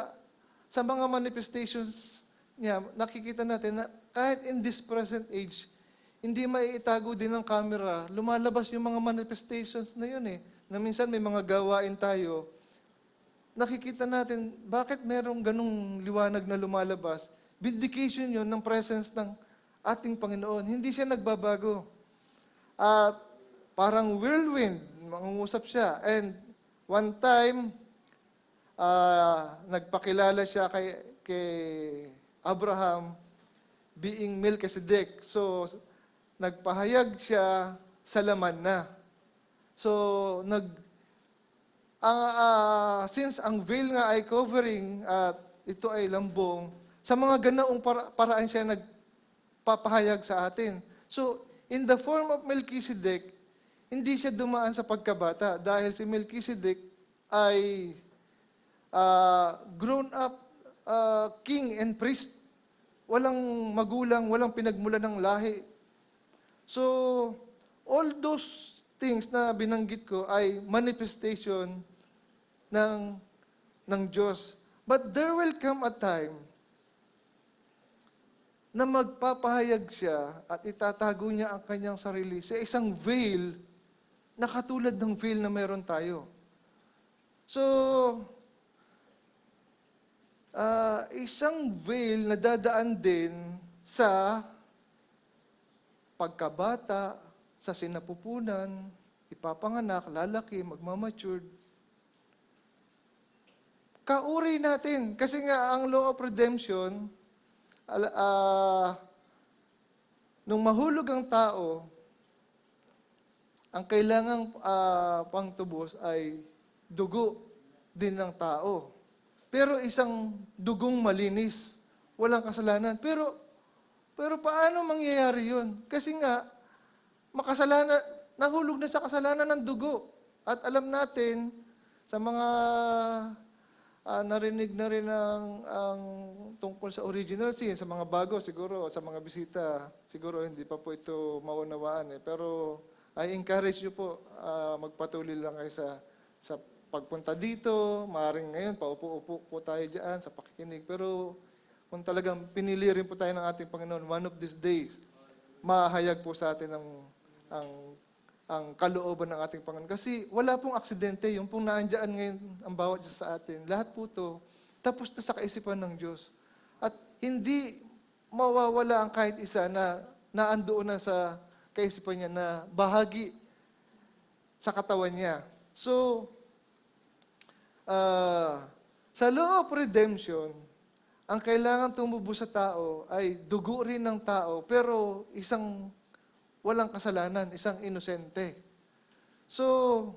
sa mga manifestations niya, nakikita natin na kahit in this present age, hindi maiitago din ng camera, lumalabas yung mga manifestations na yun Na minsan may mga gawain tayo, nakikita natin, bakit merong ganong liwanag na lumalabas? Vindication yun ng presence ng ating Panginoon. Hindi siya nagbabago. At parang whirlwind, mangungusap siya. And one time, nagpakilala siya kay Abraham being Melchizedek. So, nagpahayag siya sa laman na. So, since ang veil nga ay covering at ito ay lambong, sa mga ganaong paraan siya nagpapahayag sa atin. So, in the form of Melchizedek, hindi siya dumaan sa pagkabata dahil si Melchizedek ay grown up king and priest. Walang magulang, walang pinagmulan ng lahi. So, all those things na binanggit ko ay manifestation ng Diyos. But there will come a time na magpapahayag siya at itatago niya ang kanyang sarili sa isang veil na katulad ng veil na meron tayo. So, isang veil na dadaan din sa pagkabata, sa sinapupunan, ipapanganak, lalaki, magmamatured. Kauri natin. Kasi nga, ang law of redemption, nung mahulog ang tao, ang kailangang pangtubos ay dugo din ng tao. Pero isang dugong malinis, walang kasalanan. Pero paano mangyayari yun? Kasi nga, makasalanan, nahulog na sa kasalanan ng dugo. At alam natin, sa mga narinig na rin ang tungkol sa original sin, sa mga bago siguro, sa mga bisita, siguro hindi pa po ito maunawaan eh. Pero I encourage you po, magpatuloy lang kayo sa pagpunta dito. Maaaring ngayon, paupo-upo po tayo dyan sa pakikinig. Pero kung talagang pinili rin po tayo ng ating Panginoon, one of these days, mahayag po sa atin ang kalooban ng ating Panginoon. Kasi wala pong aksidente, yung pong naandyan ngayon ang bawat isa sa atin. Lahat po to tapos na sa kaisipan ng Diyos. At hindi mawawala ang kahit isa na naandoon na sa kaisipan niya na bahagi sa katawan niya. So, sa law of redemption, ang kailangan tumubo sa tao ay dugo rin ng tao, pero isang walang kasalanan, isang inosente. So,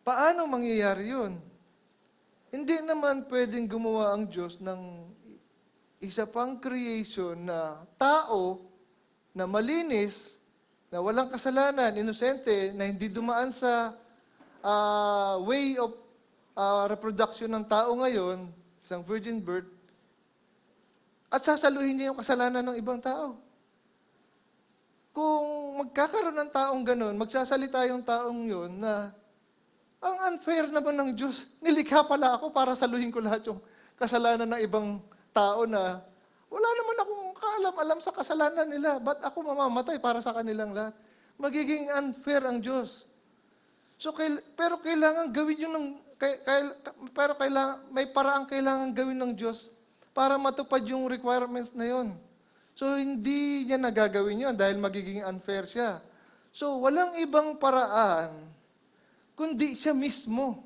paano mangyayari yun? Hindi naman pwedeng gumawa ang Diyos ng isa pang creation na tao na malinis, na walang kasalanan, inosente, na hindi dumaan sa way of reproduction ng tao ngayon, isang virgin birth, at sasaluhin niya yung kasalanan ng ibang tao. Kung magkakaroon ng taong ganun, magsasalita yung taong yun na ang unfair naman ng Diyos. Nilikha pala ako para saluhin ko lahat yung kasalanan ng ibang tao na wala naman akong kaalam-alam sa kasalanan nila. Ba't ako mamamatay para sa kanilang lahat? Magiging unfair ang Diyos. So, pero kailangan gawin yun may paraang kailangan gawin ng Diyos para matupad yung requirements na yun. So, hindi niya nagagawin yun dahil magiging unfair siya. So, walang ibang paraan kundi siya mismo.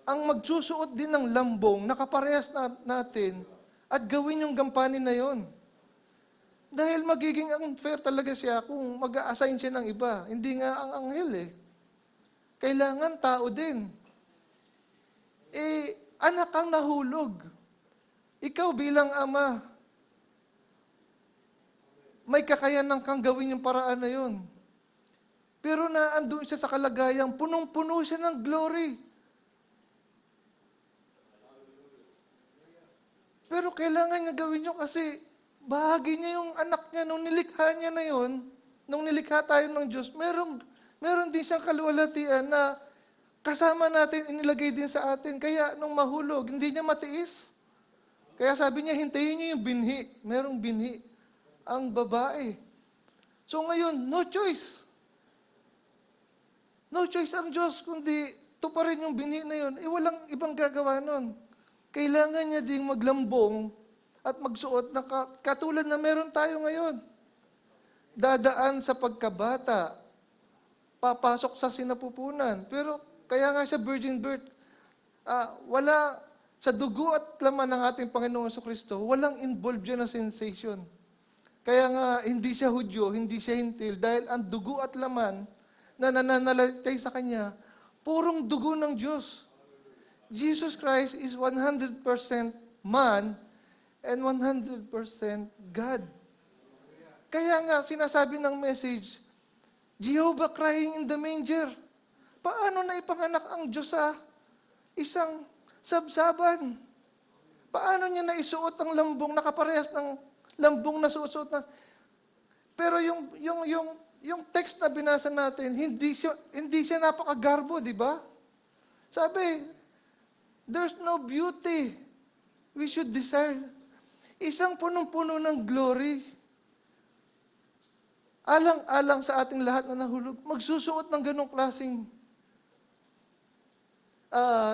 Ang magsusuot din ng lambong, nakaparehas natin, at gawin yung gampanin na yon. Dahil magiging unfair talaga siya kung mag-a-assign siya ng iba. Hindi nga ang anghel eh. Kailangan tao din. Anak kang nahulog. Ikaw bilang ama, may kakayanan kang gawin yung paraan na yun. Pero naandun siya sa kalagayang punong-puno siya ng glory. Pero kailangan niya gawin yun kasi bahagi niya yung anak niya nung nilikha niya na yun, nung nilikha tayo ng Diyos, meron din siyang kaluwalhatian na kasama natin, inilagay din sa atin. Kaya nung mahulog, hindi niya matiis. Kaya sabi niya, hintayin niyo yung binhi. Merong binhi ang babae. So ngayon, no choice. No choice ang Diyos, kundi tuparin yung binhi na yun. Walang ibang gagawa nun. Kailangan niya ding maglambong at magsuot na katulad na meron tayo ngayon. Dadaan sa pagkabata, papasok sa sinapupunan. Pero kaya nga siya virgin birth, wala sa dugo at laman ng ating Panginoong Kristo, walang involved dyan na sensation. Kaya nga, hindi siya Hudyo, hindi siya Hintil, dahil ang dugo at laman na nananalatay sa Kanya, purong dugo ng Diyos. Jesus Christ is 100% man and 100% God. Kaya nga, sinasabi ng message, Jehovah crying in the manger. Paano na ipanganak ang Diyos sa isang sabsaban? Paano niya naisuot ang lambong, nakaparehas ng lambong na suot na. Pero yung text na binasa natin, hindi siya napakagarbo, di ba? Sabi, there's no beauty we should desire. Isang punong-puno ng glory. Alang-alang sa ating lahat na nahulog, magsusuot ng ganong klaseng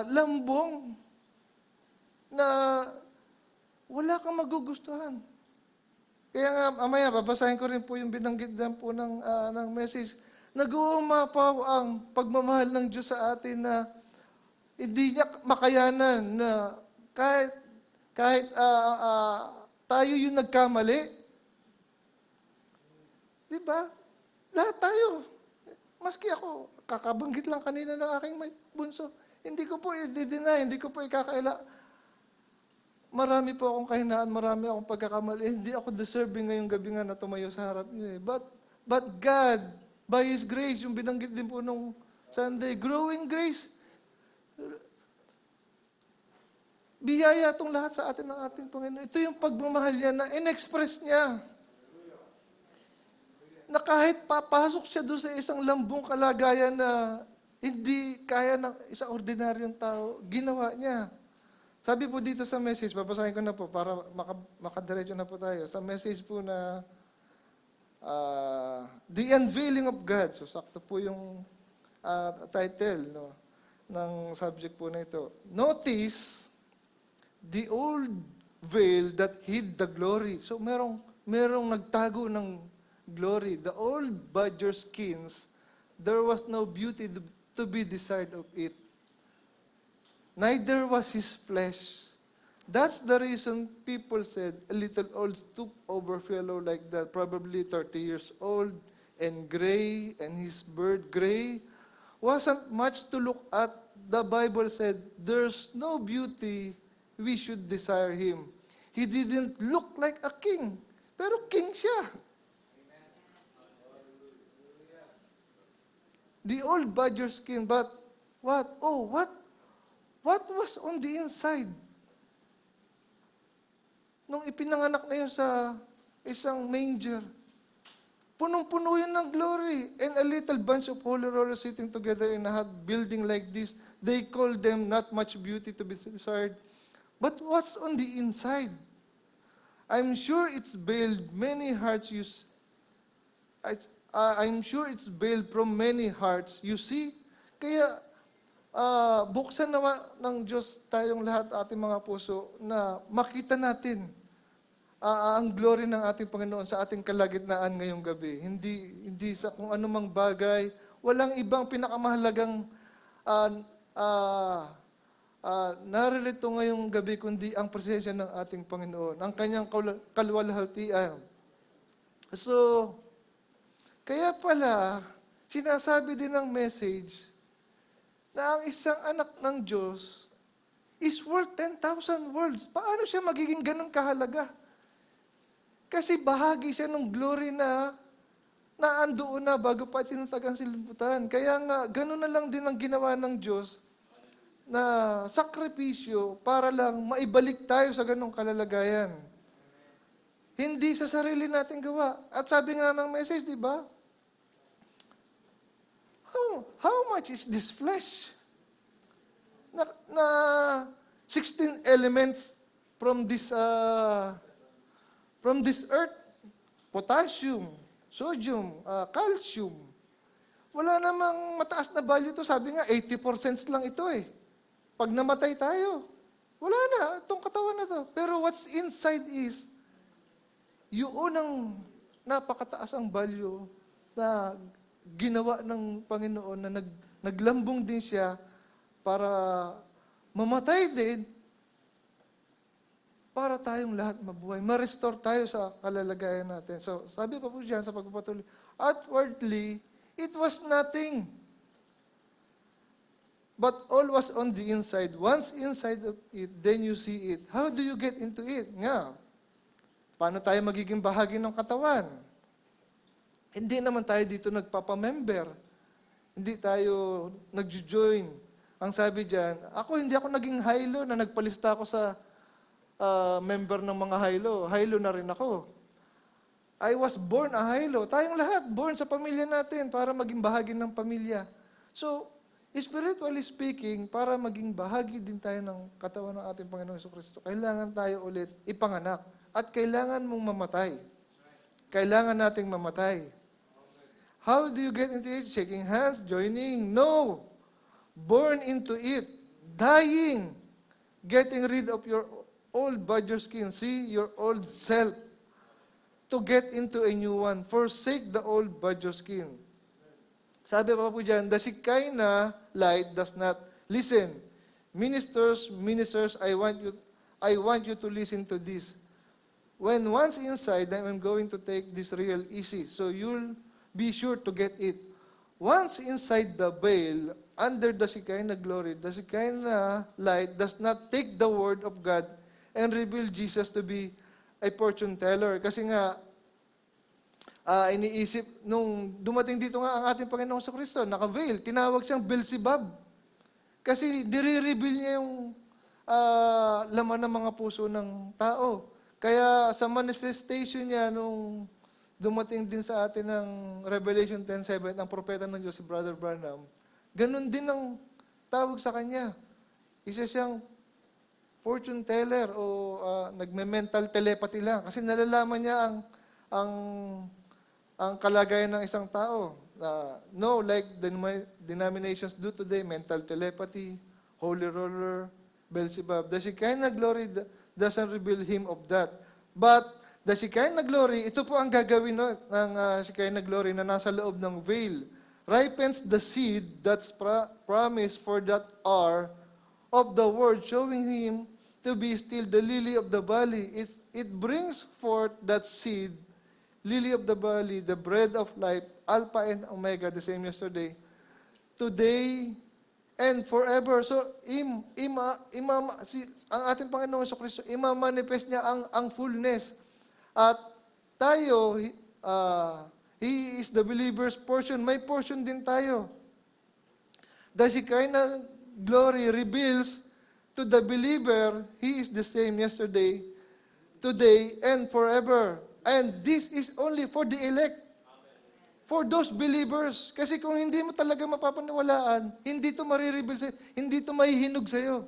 lambong na wala kang magugustuhan. Kaya nga, mamaya, babasahin ko rin po yung binanggit din po ng message. Nag-uumapaw ang pagmamahal ng Diyos sa atin na hindi niya makayanan na kahit tayo yung nagkamali. Diba? Lahat tayo. Maski ako, kakabanggit lang kanina ng aking may bunso. Hindi ko po i-deny, hindi ko po ikakaila. Marami po akong kahinaan, marami akong pagkakamali. Hindi ako deserving ngayong gabi nga na tumayo sa harap niyo eh. But God, by His grace, yung binanggit din po nung Sunday, growing grace, biyaya itong lahat sa atin ng ating Panginoon. Ito yung pagmamahal niya na in-express niya. Na kahit papasok siya doon sa isang lambong kalagayan na hindi kaya ng isang ordinaryong tao, ginawa niya. Sabi po dito sa message, babasahin ko na po para makadiretso na po tayo. Sa message po na The Unveiling of God. So, sakto po yung title ng subject po na ito. Notice the old veil that hid the glory. So, merong nagtago ng glory. The old badger skins, there was no beauty to be desired of it. Neither was his flesh. That's the reason people said a little old stoop over fellow like that, probably 30 years old and gray, and his bird gray wasn't much to look at. The Bible said, there's no beauty, we should desire him. He didn't look like a king, pero king siya. The old badger skin, but what? Oh, what was on the inside? Nung ipinanganak na yun sa isang manger, punong-puno yun ng glory. And a little bunch of holy rollers sitting together in a hut building like this, they call them not much beauty to be desired. But what's on the inside? I'm sure it's veiled many hearts I'm sure it's veiled from many hearts. You see? Kaya, buksan naman ng Diyos tayong lahat ating mga puso na makita natin ang glory ng ating Panginoon sa ating kalagitnaan ngayong gabi. Hindi sa kung anumang bagay. Walang ibang pinakamahalagang naririto ngayong gabi kundi ang presensya ng ating Panginoon, ang kanyang kaluwalhatian. So, kaya pala, sinasabi din ng message na ang isang anak ng Diyos is worth 10,000 worlds. Paano siya magiging ganun kahalaga? Kasi bahagi siya ng glory na naandoon na bago pa tinatag ang silibutan. Kaya nga, ganun na lang din ang ginawa ng Diyos na sakripisyo para lang maibalik tayo sa ganung kalalagayan. Hindi sa sarili nating gawa. At sabi nga ng message, di ba? How much is this flesh? Na 16 elements from this earth, potassium, sodium, calcium. Wala namang mataas na value to. Sabi nga, 80% lang ito eh. Pag namatay tayo, wala na, itong katawan na to. Pero what's inside is, yung unang napakataas ang value na ginawa ng Panginoon na naglambong din siya para mamatay din para tayong lahat mabuhay. Ma-restore tayo sa kalalagayan natin. So, sabi pa po diyan sa pagpapatuloy, outwardly, it was nothing. But all was on the inside. Once inside of it, then you see it. How do you get into it? Nga, paano tayo magiging bahagi ng katawan? Hindi naman tayo dito nagpapamember. Hindi tayo nagjo-join. Ang sabi diyan, hindi ako naging hilo na nagpalista ako sa member ng mga hilo. Hilo na rin ako. I was born a hilo. Tayong lahat, born sa pamilya natin para maging bahagi ng pamilya. So, spiritually speaking, para maging bahagi din tayo ng katawan ng ating Panginoong Jesucristo, kailangan tayo ulit ipanganak. At kailangan mong mamatay. Kailangan nating mamatay. How do you get into it? Shaking hands, joining? No. Born into it. Dying. Getting rid of your old badger skin. See, your old self. To get into a new one. Forsake the old badger skin. Sabi pa po dyan, the Shekinah light does not listen. Ministers, I want you to listen to this. When once inside, I'm going to take this real easy. So you'll be sure to get it. Once inside the veil, under the Shekinah glory, the Shekinah light does not take the word of God and reveal Jesus to be a fortune teller. Kasi nga, iniisip, nung dumating dito nga ang ating Panginoong Jesucristo, naka-veil, tinawag siyang Beelzebub. Kasi nire-reveal niya yung laman ng mga puso ng tao. Kaya sa manifestation niya, nung dumating din sa atin ng Revelation 10:7, ang propeta ng Diyos, si Brother Branham, ganun din ang tawag sa kanya. Isa siyang fortune teller o nagme-mental telepathy lang kasi nalalaman niya ang ang kalagayan ng isang tao. No, like the denominations do today, mental telepathy, holy roller, Beelzebub. The Shekinah glory doesn't reveal him of that. But the Shekinah glory, ito po ang gagawin ng Shekinah glory na nasa loob ng veil. Ripens the seed that's promised for that hour of the word, showing him to be still the lily of the valley. It brings forth that seed, lily of the valley, the bread of life, Alpha and Omega, the same yesterday, today, and forever. So, ang ating Panginoong Jesucristo, ima-manifest niya ang fullness. At tayo, He is the believer's portion. May portion din tayo. The Shekinah glory reveals to the believer, He is the same yesterday, today, and forever. And this is only for the elect. For those believers. Kasi kung hindi mo talaga mapapaniwalaan, hindi ito marireveal sa'yo, hindi ito mahihinog sa'yo.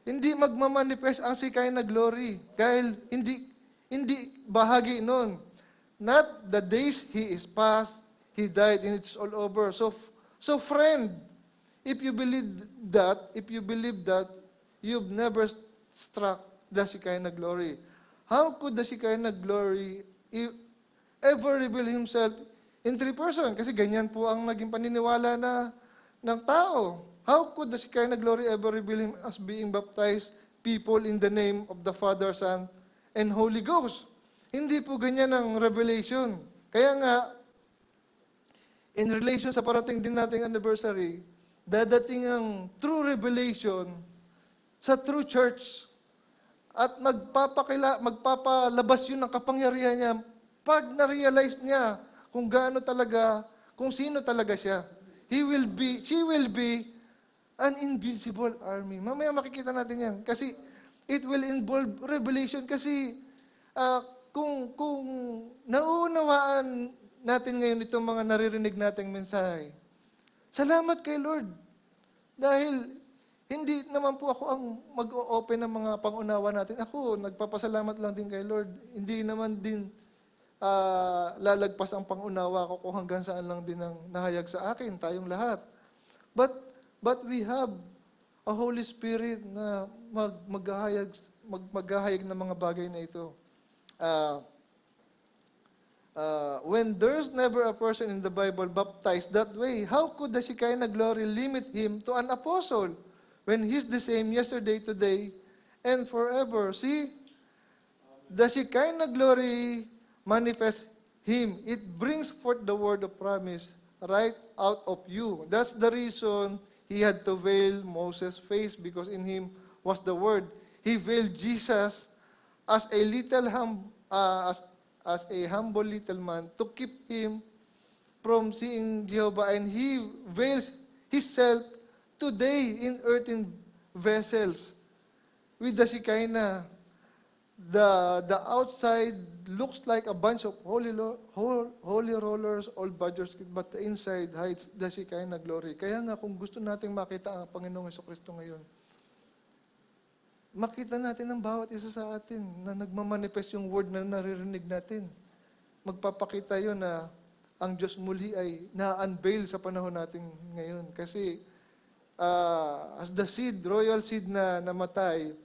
Hindi magmamanifest ang Shekinah glory. Dahil hindi bahagi nun. Not the days He is past, He died, and it's all over. So friend, if you believe that, you've never struck the Shekinah glory. How could the Shekinah glory ever reveal Himself in three persons? Kasi ganyan po ang naging paniniwala ng tao. How could the Shekinah glory ever reveal Him as being baptized people in the name of the Father, Son, and Holy Ghost? Hindi po ganyan ang revelation. Kaya nga, in relation sa parating din nating anniversary, dadating ang true revelation sa true church at magpapalabas yun ng kapangyarihan niya pag na-realize niya kung gaano talaga, kung sino talaga siya. She will be an invisible army. Mamaya makikita natin yan. Kasi it will involve revelation. Kasi kung nauunawaan natin ngayon itong mga naririnig nating mensahe, salamat kay Lord. Dahil hindi naman po ako ang mag-o-open ng mga pangunawa natin. Ako, nagpapasalamat lang din kay Lord. Hindi naman din lalagpas ang pangunawa ko kung hanggang saan lang din ang nahayag sa akin, tayong lahat. But we have a Holy Spirit na maghahayag ng mga bagay na ito. When there's never a person in the Bible baptized that way, how could the Shekinah glory limit him to an apostle when he's the same yesterday, today, and forever? See, the Shekinah glory manifests him. It brings forth the word of promise right out of you. That's the reason he had to veil Moses' face, because in him was the word. He veiled Jesus as a humble little man to keep him from seeing Jehovah, and he veils himself today in earthen vessels with the Shekinah. The outside looks like a bunch of holy rollers, all badgers, but the inside hides the Shekinah glory. Kaya nga kung gusto nating makita ang Panginoong Jesucristo ngayon, makita natin ang bawat isa sa atin na nagmamanifest yung word na naririnig natin. Magpapakita yun na ang Diyos muli ay na-unveil sa panahon natin ngayon. Kasi as the seed, royal seed na namatay,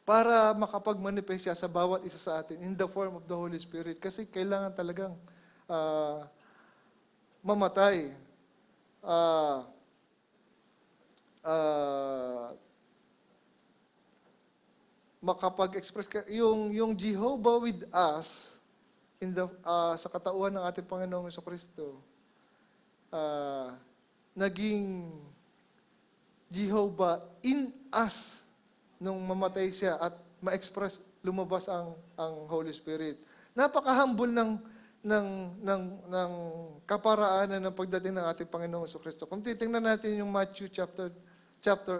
para makapag-manifest siya sa bawat isa sa atin in the form of the Holy Spirit. Kasi kailangan talagang mamatay. Makapag-express ka, yung Jehovah with us in the sa katauhan ng ating Panginoong Jesucristo, naging Jehovah in us nung mamatay siya at ma-express, lumabas ang Holy Spirit. Napaka-humble ng kaparaanan ng pagdating ng ating Panginoong Jesucristo. Kung titingnan natin yung Matthew chapter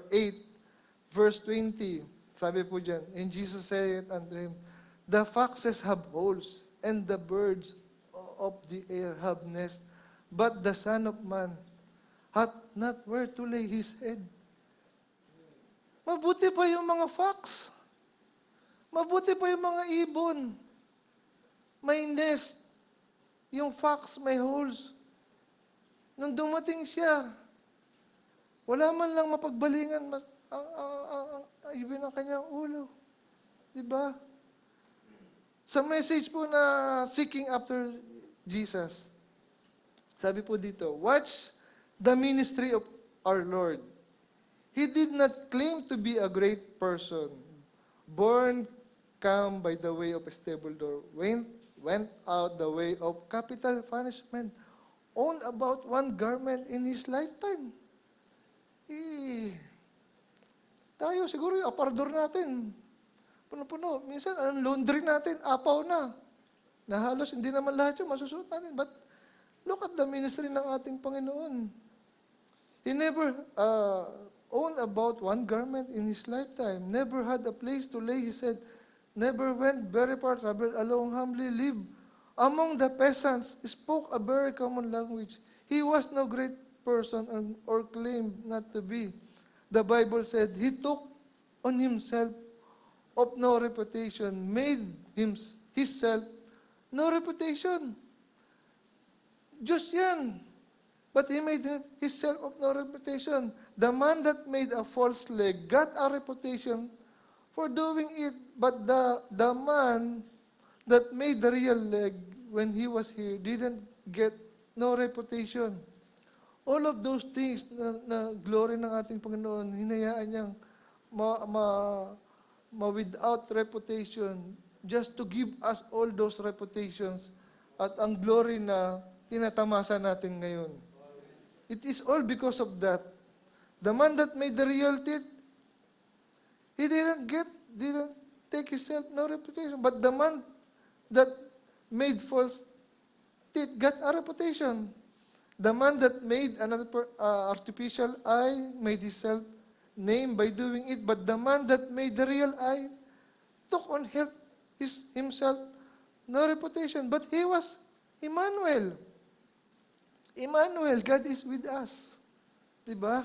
8, verse 20, sabi po dyan, and Jesus said unto him, the foxes have holes, and the birds of the air have nests, but the Son of Man hath not where to lay his head. Mabuti pa yung mga fox. Mabuti pa yung mga ibon. May nest. Yung fox may holes. Nung dumating siya, wala man lang mapagbalingan ang ibon ng kanyang ulo. Diba? Sa message po na Seeking After Jesus, sabi po dito, watch the ministry of our Lord. He did not claim to be a great person. Born, come by the way of a stable door, went out the way of capital punishment, owned about one garment in his lifetime. Tayo siguro yung aparador natin, puno-puno. Minsan, ang laundry natin, apaw na. Na halos hindi naman lahat yung masusuot natin. But look at the ministry ng ating Panginoon. He never owned about one garment in his lifetime. Never had a place to lay his head. Never went very far, traveled alone, humbly lived among the peasants, spoke a very common language. He was no great person or claimed not to be. The Bible said, he took on himself of no reputation, made himself no reputation. Diyos yan. But he made himself of no reputation. The man that made a false leg got a reputation for doing it. But the man that made the real leg when he was here didn't get no reputation. All of those things na glory ng ating Panginoon, hinayaan niyang without reputation, just to give us all those reputations at ang glory na tinatamasa natin ngayon. It is all because of that. The man that made the real teeth, he didn't take himself no reputation. But the man that made false teeth got a reputation. The man that made another artificial eye made himself name by doing it. But the man that made the real eye took on himself no reputation. But he was Emmanuel. Emmanuel, God is with us. Diba?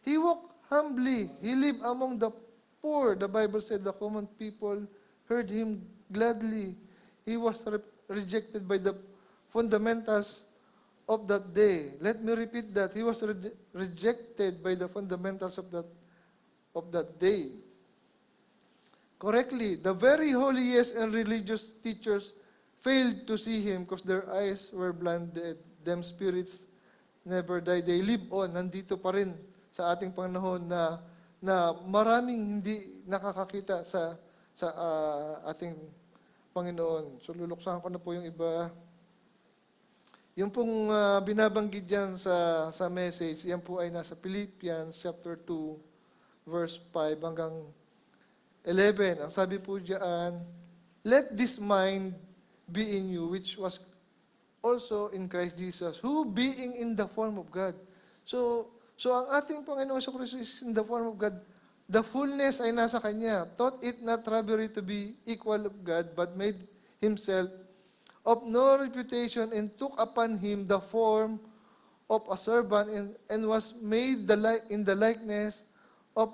He walked humbly. He lived among the poor. The Bible said the common people heard him gladly. He was rejected by the fundamentals of that day. Let me repeat that. He was rejected by the fundamentals of that day. Correctly, the very holiest and religious teachers failed to see him because their eyes were blinded. Them spirits never die. They live on. Nandito pa rin sa ating panahon na maraming hindi nakakakita sa ating Panginoon. So luluksahan ko na po yung iba. Yung pong binabanggit dyan sa message, yan po ay nasa Philippians chapter 2, verse 5 hanggang 11. Ang sabi po dyan, let this mind be in you, which was also in Christ Jesus, who being in the form of God. So ang ating Panginoon sa Kristo is in the form of God. The fullness ay nasa Kanya. Thought it not robbery to be equal of God, but made Himself of no reputation and took upon Him the form of a servant and was made in the likeness of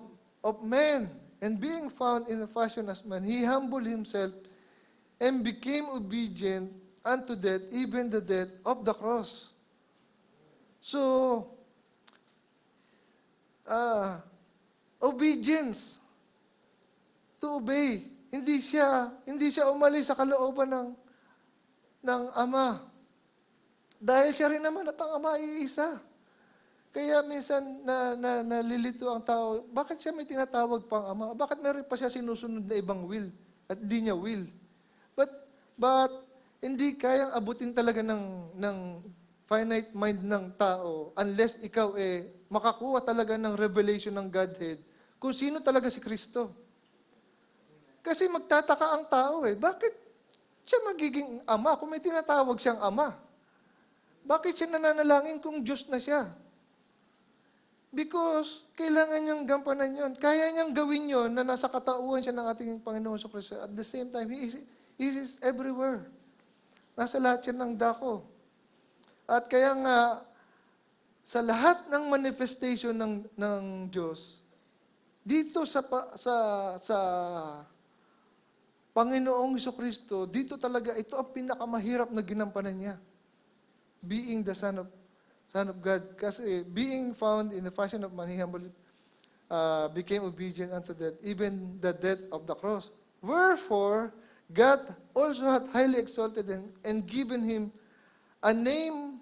men. And being found in the fashion as man, He humbled Himself and became obedient unto death, even the death of the cross. So, obedience, to obey. Hindi siya umalis sa kalooban ng Ama. Dahil siya rin naman at ang Ama ay isa. Kaya minsan nalilito ang tao, bakit siya may tinatawag pang Ama? Bakit meron pa siya sinusunod na ibang will at hindi niya will? But hindi kayang abutin talaga ng finite mind ng tao unless ikaw makakuha talaga ng revelation ng Godhead kung sino talaga si Kristo. Kasi magtataka ang tao bakit siya magiging Ama kung may tinatawag siyang Ama? Bakit siya nananalangin kung Diyos na siya? Because kailangan niyang gampanan yun. Kaya niyang gawin yun na nasa katauhan siya ng ating Panginoon Kristo. At the same time, He is everywhere. Nasa lahat yan ng dako. At kaya nga, sa lahat ng manifestation ng Diyos, dito sa Panginoong Kristo, dito talaga, ito ang pinakamahirap na ginampanan niya. Being the Son of God. Kasi being found in the fashion of man, He humbled, became obedient unto death, even the death of the cross. Wherefore, God also hath highly exalted him and given him a name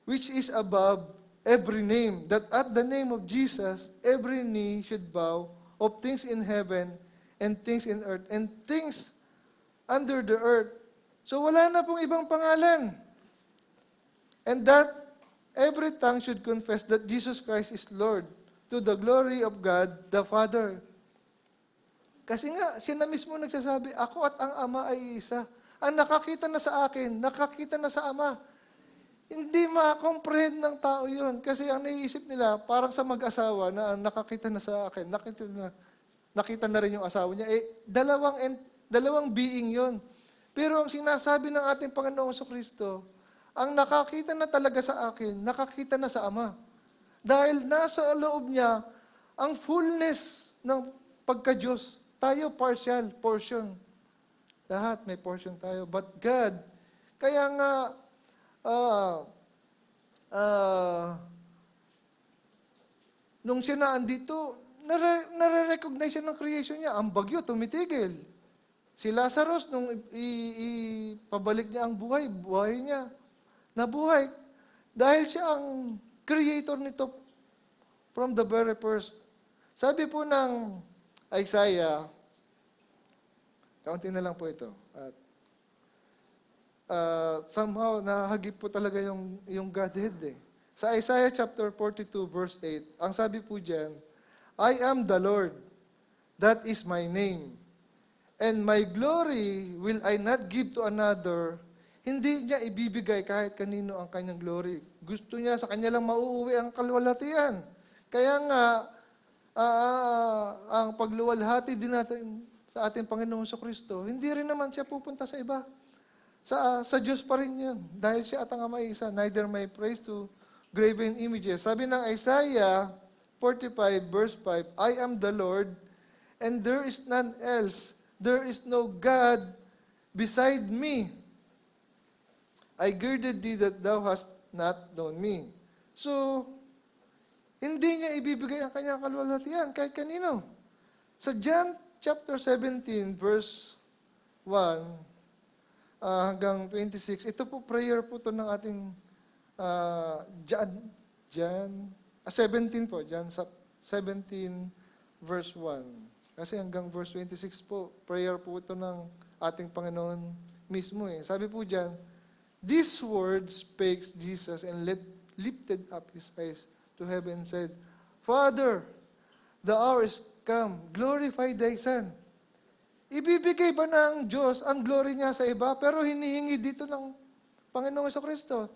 which is above every name, that at the name of Jesus, every knee should bow, of things in heaven and things in earth and things under the earth. So wala na pong ibang pangalan. And that every tongue should confess that Jesus Christ is Lord, to the glory of God the Father. Kasi nga, siya na mismo nagsasabi, ako at ang Ama ay isa. Ang nakakita na sa akin, nakakita na sa Ama. Hindi ma-comprehend ng tao yun. Kasi ang naiisip nila, parang sa mag-asawa na nakakita na sa akin, nakita na rin yung asawa niya. Dalawang being yun. Pero ang sinasabi ng ating Panginoong Kristo, ang nakakita na talaga sa akin, nakakita na sa Ama. Dahil nasa loob niya ang fullness ng pagka-Diyos. Tayo partial, portion. Lahat may portion tayo. But God, kaya nga, nung siya na andito, nare-recognize siya ng creation niya. Ang bagyo, tumitigil. Si Lazarus, nung ipabalik niya ang buhay niya, nabuhay. Dahil siya ang creator nito from the very first. Sabi po ng Isaiah, kaunti na lang po ito. At somehow, nahagip po talaga yung Godhead eh. Sa Isaiah chapter 42, verse 8, ang sabi po dyan, I am the Lord, that is my name. And my glory will I not give to another. Hindi niya ibibigay kahit kanino ang kanyang glory. Gusto niya sa kanya lang mauuwi ang kalwalhatian. Kaya nga, ang pagluwalhati din natin sa ating Panginoong Kristo, hindi rin naman siya pupunta sa iba. Sa Diyos pa rin yun. Dahil siya at ang Ama isa, neither may praise to graven images. Sabi ng Isaiah 45 verse 5, I am the Lord, and there is none else. There is no God beside me. I girded thee that thou hast not known me. So, hindi niya ibibigay ang kanyang kalwalhatian kahit kanino. Sa John chapter 17, verse 1 hanggang 26, ito po prayer po ito ng ating John 17 po, John 17, verse 1. Kasi hanggang verse 26 po, prayer po ito ng ating Panginoon mismo eh. Sabi po dyan, these words spake Jesus and lifted up His eyes to heaven and said, Father, the hour is come, glorify Thy Son. Ibibigay ba ng Diyos ang glory niya sa iba, pero hinihingi dito ng Panginoong Kristo,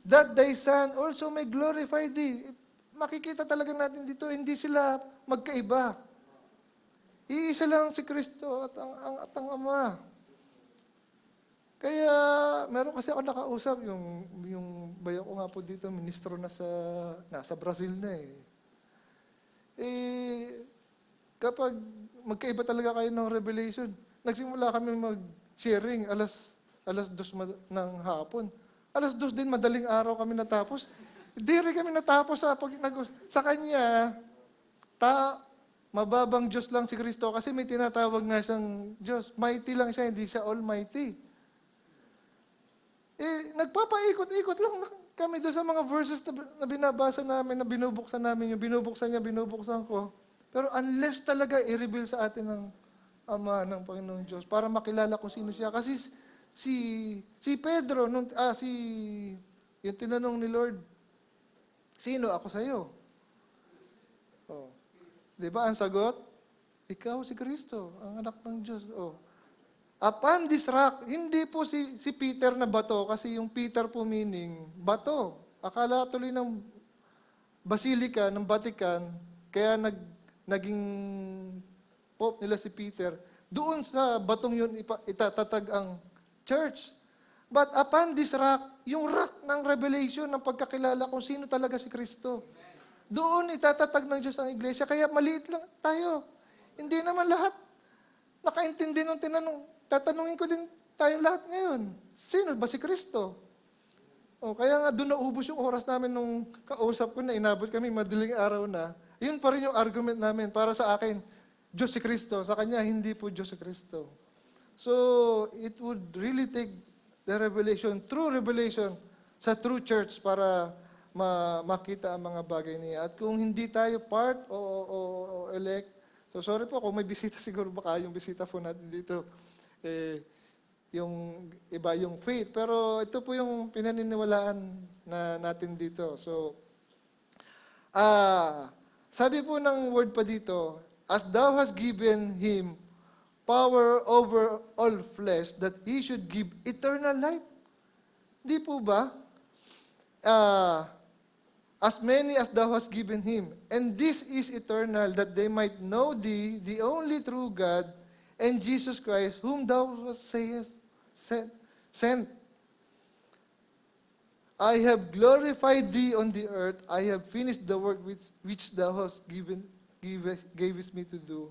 that Thy Son also may glorify Thee. Makikita talaga natin dito, hindi sila magkaiba. Iisa lang si Kristo at ang Ama. Kaya, meron kasi ako nakausap, yung bayo ko nga po dito, ministro nasa Brazil na eh. Kapag magkaiba talaga kayo ng revelation, nagsimula kami mag-sharing alas 2 ng hapon. Alas 2 din, madaling araw kami natapos. Di rin kami natapos sa kanya, mababang Diyos lang si Kristo kasi may tinatawag nga siyang Diyos. Mighty lang siya, hindi siya almighty. Nagpapaikot-ikot lang kami doon sa mga verses na binabasa namin, na binubuksan namin, yung binubuksan niya, binubuksan ko. Pero unless talaga i-reveal sa atin ng Ama ng Panginoong Diyos para makilala ko sino siya. Kasi si Pedro, yung tinanong ni Lord, sino ako sa'yo? Oh. Di ba ang sagot? Ikaw si Kristo, ang anak ng Diyos. Oh. Upon this rock, hindi po si Peter na bato, kasi yung Peter po meaning bato. Akala tuloy ng Basilica ng Vatican, kaya naging Pope nila si Peter, doon sa batong yun itatatag ang church. But upon this rock, yung rock ng revelation, ng pagkakilala kung sino talaga si Kristo, doon itatatag ng Diyos ang iglesia. Kaya maliit lang tayo. Hindi naman lahat nakaintindi ng tinanong. Tatanungin ko din tayong lahat ngayon. Sino ba si Kristo? O, kaya nga doon naubos yung oras namin nung kausap ko na inabot kami madaling araw na. Yun pa rin yung argument namin. Para sa akin, Diyos si Kristo. Sa Kanya, hindi po Diyos si Kristo. So, it would really take the revelation, true revelation, sa true church para makita ang mga bagay niya. At kung hindi tayo part o elect, so sorry po kung may bisita siguro baka yung bisita po natin dito, yung iba yung faith. Pero ito po yung pinaniniwalaan na natin dito. So, sabi po ng word pa dito, as thou hast given him power over all flesh, that he should give eternal life. Di po ba? As many as thou hast given him. And this is eternal, that they might know thee, the only true God, and Jesus Christ, whom thou sayest sent. I have glorified thee on the earth. I have finished the work which thou hast gavest me to do.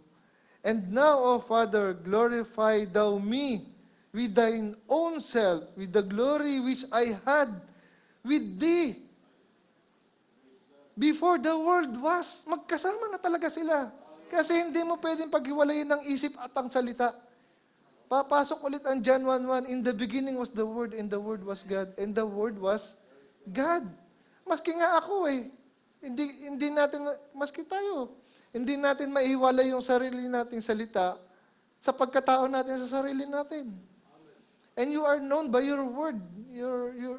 And now, O Father, glorify thou me with thine own self, with the glory which I had with thee before the world was. Magkasama na talaga sila. Kasi hindi mo pwedeng paghiwalayin ng isip at ang salita. Papasok ulit ang John 1:1, in the beginning was the Word, and the Word was God, and the Word was God. Maski nga ako hindi natin, maski tayo, hindi natin maiwalay yung sarili nating salita sa pagkatao natin sa sarili natin. And you are known by your word.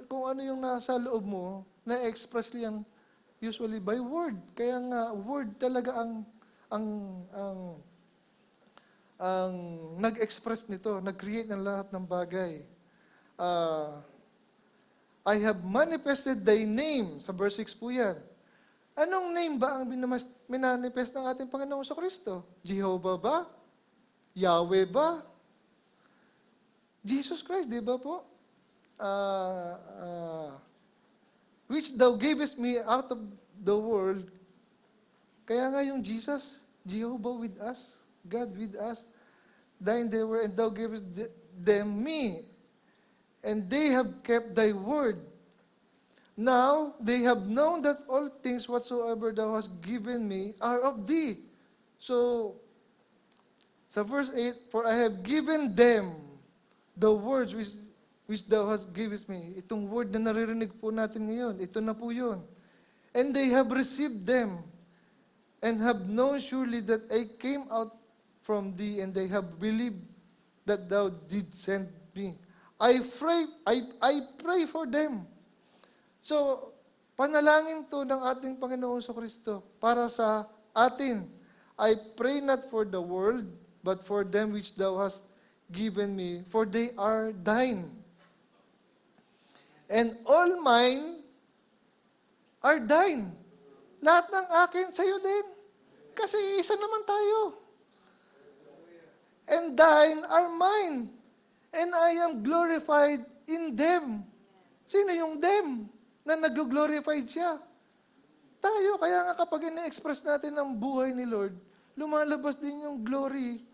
Kung ano yung nasa loob mo, na-express yan usually by word. Kaya nga, word talaga ang nag-express nito, nag-create ng lahat ng bagay. I have manifested thy name. Sa verse 6 po yan. Anong name ba ang minanifest ng ating Panginoong Kristo? Jehovah ba? Yahweh ba? Jesus Christ, di ba po? Which thou gavest me out of the world. Kaya nga yung Jesus, Jehovah with us, God with us, thine they were, and thou gavest them me, and they have kept thy word. Now they have known that all things whatsoever thou hast given me are of thee. So, sa verse 8, for I have given them the words which thou hast given me. Itong word na naririnig po natin ngayon, ito na po yun. And they have received them, and have known surely that I came out from thee, and they have believed that thou did send me. I pray for them. So, panalangin to ng ating Panginoon Kristo para sa atin. I pray not for the world, but for them which thou hast given me, for they are thine. And all mine are thine. Lahat ng akin, sa'yo din. Kasi isa naman tayo. And thine are mine. And I am glorified in them. Sino yung them? Na nag-glorified siya. Tayo, kaya nga kapag ina-express natin ang buhay ni Lord, lumalabas din yung glory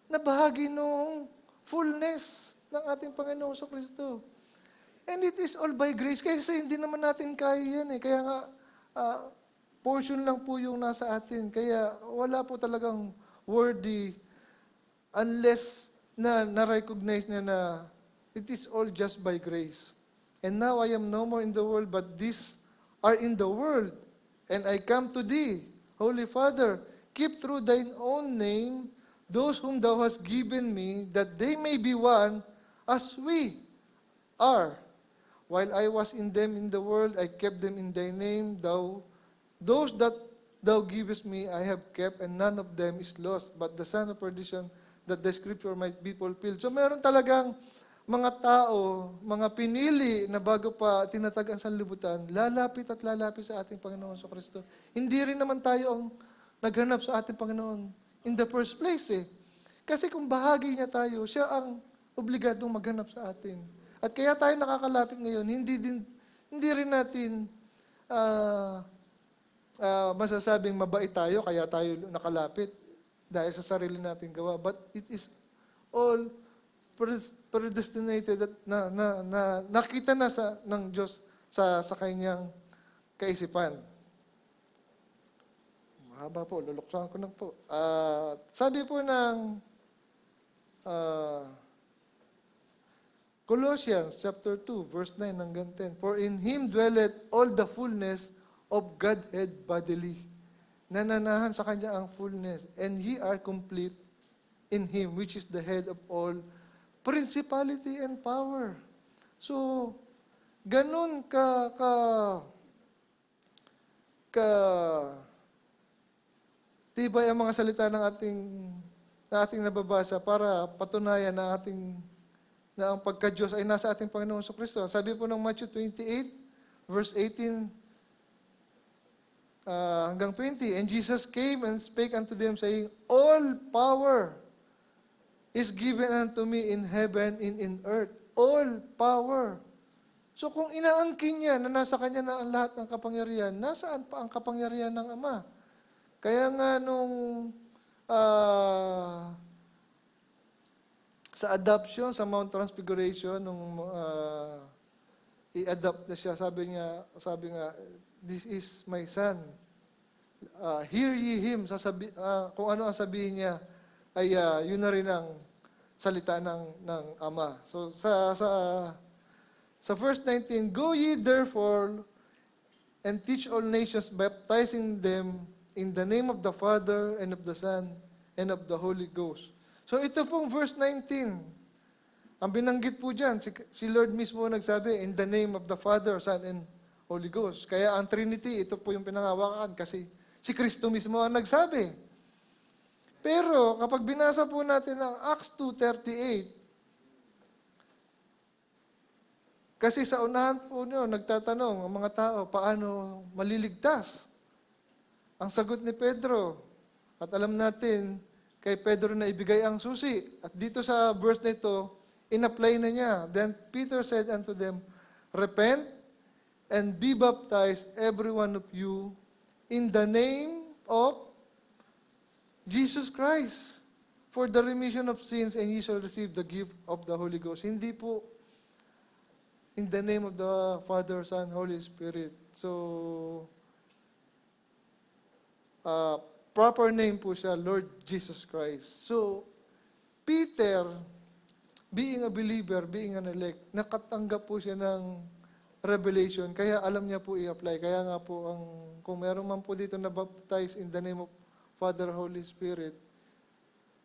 na bahagi ng fullness ng ating Panginoon Kristo. And it is all by grace. Kasi hindi naman natin kaya yan eh. Kaya nga, portion lang po yung nasa atin. Kaya wala po talagang worthy unless na-recognize niya na it is all just by grace. And now I am no more in the world, but these are in the world. And I come to thee, Holy Father, keep through thine own name those whom thou hast given me, that they may be one as we are. While I was in them in the world, I kept them in thy name. Those that thou givest me, I have kept, and none of them is lost, but the son of perdition, that the scripture might be fulfilled. So meron talagang mga tao, mga pinili na bago pa tinatag ang sanlibutan, lalapit at lalapit sa ating Panginoon sa Kristo. Hindi rin naman tayo ang naghanap sa ating Panginoon in the first place eh. Kasi kung bahagi niya tayo, siya ang obligadong maghanap sa atin. At kaya tayo nakakalapit ngayon, hindi rin natin masasabing mabait tayo, kaya tayo nakalapit dahil sa sarili nating gawa. But it is all predestinated at nakita na ng Diyos sa kanyang kaisipan. Mahaba po, luluksan ko na po. Sabi po ng Colossians chapter 2, verse 9 hanggang 10, For in Him dwelleth all the fullness of Godhead bodily. Nananahan sa Kanya ang fullness, and ye are complete in Him, which is the head of all principality and power. So, ganun tibay ang mga salita ng ating nababasa para patunayan na ang pagka-Diyos ay nasa ating Panginoon Kristo. Sabi po ng Matthew 28, verse 18 hanggang 20, And Jesus came and spake unto them, saying, All power is given unto me in heaven and in earth. All power. So kung inaangkin niya na nasa Kanya na ang lahat ng kapangyarihan, nasaan pa ang kapangyarihan ng Ama? Kaya nga nung sa adoption, sa Mount Transfiguration, nung i-adopt na siya, sabi nga, This is my son. Hear ye him. Kung ano ang sabihin niya, ay yun na rin ang salita ng Ama. So sa verse 19, Go ye therefore and teach all nations, baptizing them in the name of the Father and of the Son and of the Holy Ghost. So ito pong verse 19. Ang binanggit po dyan, si Lord mismo nagsabi, in the name of the Father, Son, and Holy Ghost. Kaya ang Trinity, ito po yung pinangawakan kasi si Kristo mismo ang nagsabi. Pero kapag binasa po natin ang Acts 2:38, kasi sa unahan po nyo, nagtatanong ang mga tao, paano maliligtas? Ang sagot ni Pedro, at alam natin, kay Pedro na ibigay ang susi. At dito sa verse na ito, in-apply na niya. Then Peter said unto them, Repent and be baptized, every one of you, in the name of Jesus Christ, for the remission of sins, and ye shall receive the gift of the Holy Ghost. Hindi po in the name of the Father, Son, Holy Spirit. So, proper name po siya, Lord Jesus Christ. So, Peter, being a believer, being an elect, nakatanggap po siya ng revelation, kaya alam niya po i-apply. Kaya nga po, kung meron man po dito na baptize in the name of Father, Holy Spirit,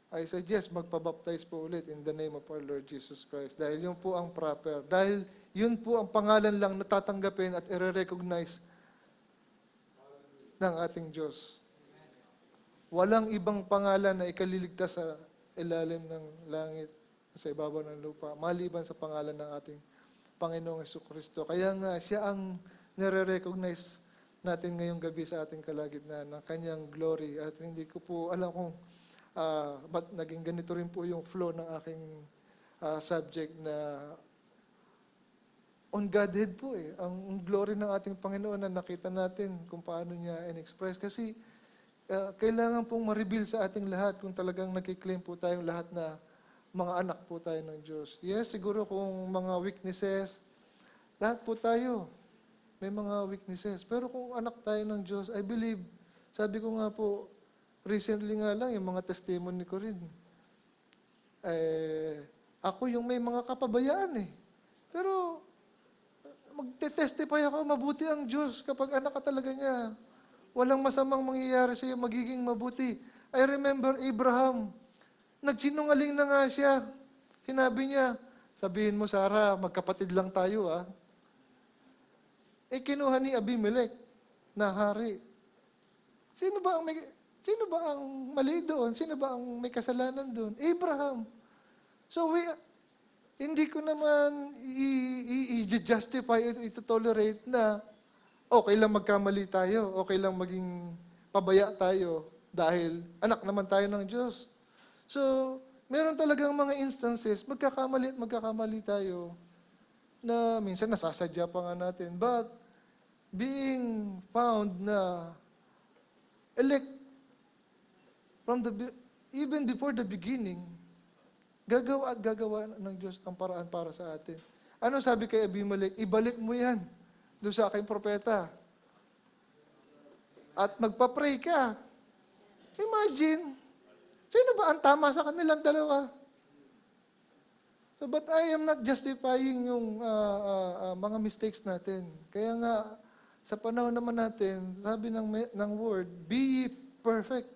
I suggest magpabaptize po ulit in the name of our Lord Jesus Christ. Dahil yun po ang proper. Dahil yun po ang pangalan lang natatanggapin at i-recognize ng ating Diyos. Walang ibang pangalan na ikaliligtas sa ilalim ng langit, sa ibabaw ng lupa, maliban sa pangalan ng ating Panginoong Jesucristo. Kaya nga, siya ang nire-recognize natin ngayong gabi sa ating kalagitnaan ng kanyang glory. At hindi ko po alam kung ba't naging ganito rin po yung flow ng aking subject na on Godhead po eh. Ang glory ng ating Panginoon na nakita natin kung paano niya in-express. Kasi kailangan pong ma-reveal sa ating lahat kung talagang nakiklaim po tayong lahat na mga anak po tayo ng Diyos. Yes, siguro kung mga weaknesses, lahat po tayo may mga weaknesses. Pero kung anak tayo ng Diyos, I believe, sabi ko nga po, recently nga lang, yung mga testimony ko rin. Ako yung may mga kapabayaan eh. Pero, magte-testify ako, mabuti ang Diyos kapag anak ka talaga niya. Walang masamang mangyayari sa iyo, magiging mabuti. I remember Abraham, nagsinungaling na nga siya. Sinabi niya, sabihin mo, Sarah, magkapatid lang tayo ah. Kinuha ni Abimelech na hari. Sino ba ang mali doon? Sino ba ang may kasalanan doon? Abraham. So Hindi ko naman i-justify, ito-tolerate na okay lang magkamali tayo, okay lang maging pabaya tayo dahil anak naman tayo ng Diyos. So, meron talagang mga instances, magkakamali tayo na minsan nasasadya pa nga natin. But, being found na elect from even before the beginning, gagawa at gagawa ng Diyos ang paraan para sa atin. Ano sabi kay Abimelech? Ibalik mo yan doon sa aking propeta. At magpa-pray ka. Imagine, sino ba ang tama sa kanilang dalawa? So, but I am not justifying yung mga mistakes natin. Kaya nga, sa panahon naman natin, sabi ng word, be ye perfect.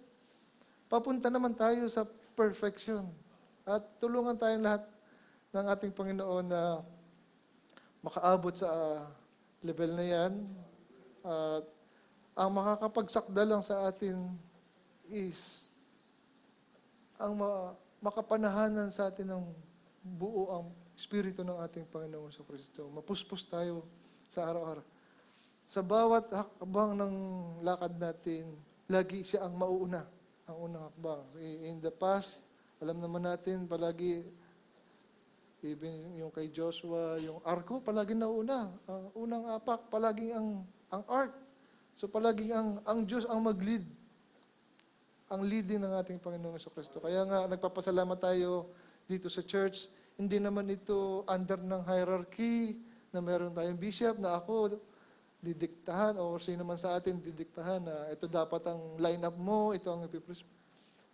Papunta naman tayo sa perfection. At tulungan tayong lahat ng ating Panginoon na makaabot sa level na yan. At ang makakapagsakda lang sa atin is ang makapanahanan sa atin ng buo ang Espiritu ng ating Panginoon sa Kristo. Mapuspos tayo sa araw-araw. Sa bawat hakbang ng lakad natin, lagi siya ang mauuna, ang unang hakbang. In the past, alam naman natin, palagi, even yung kay Joshua, yung arko, palagi nauna. Unang apak, palagi ang ark. So palagi ang Diyos ang mag-lead. Ang leading ng ating Panginoon sa Kristo. Kaya nga, nagpapasalamat tayo dito sa church. Hindi naman ito under ng hierarchy na meron tayong bishop na ako didiktahan o sino man sa atin didiktahan na ito dapat ang line-up mo, ito ang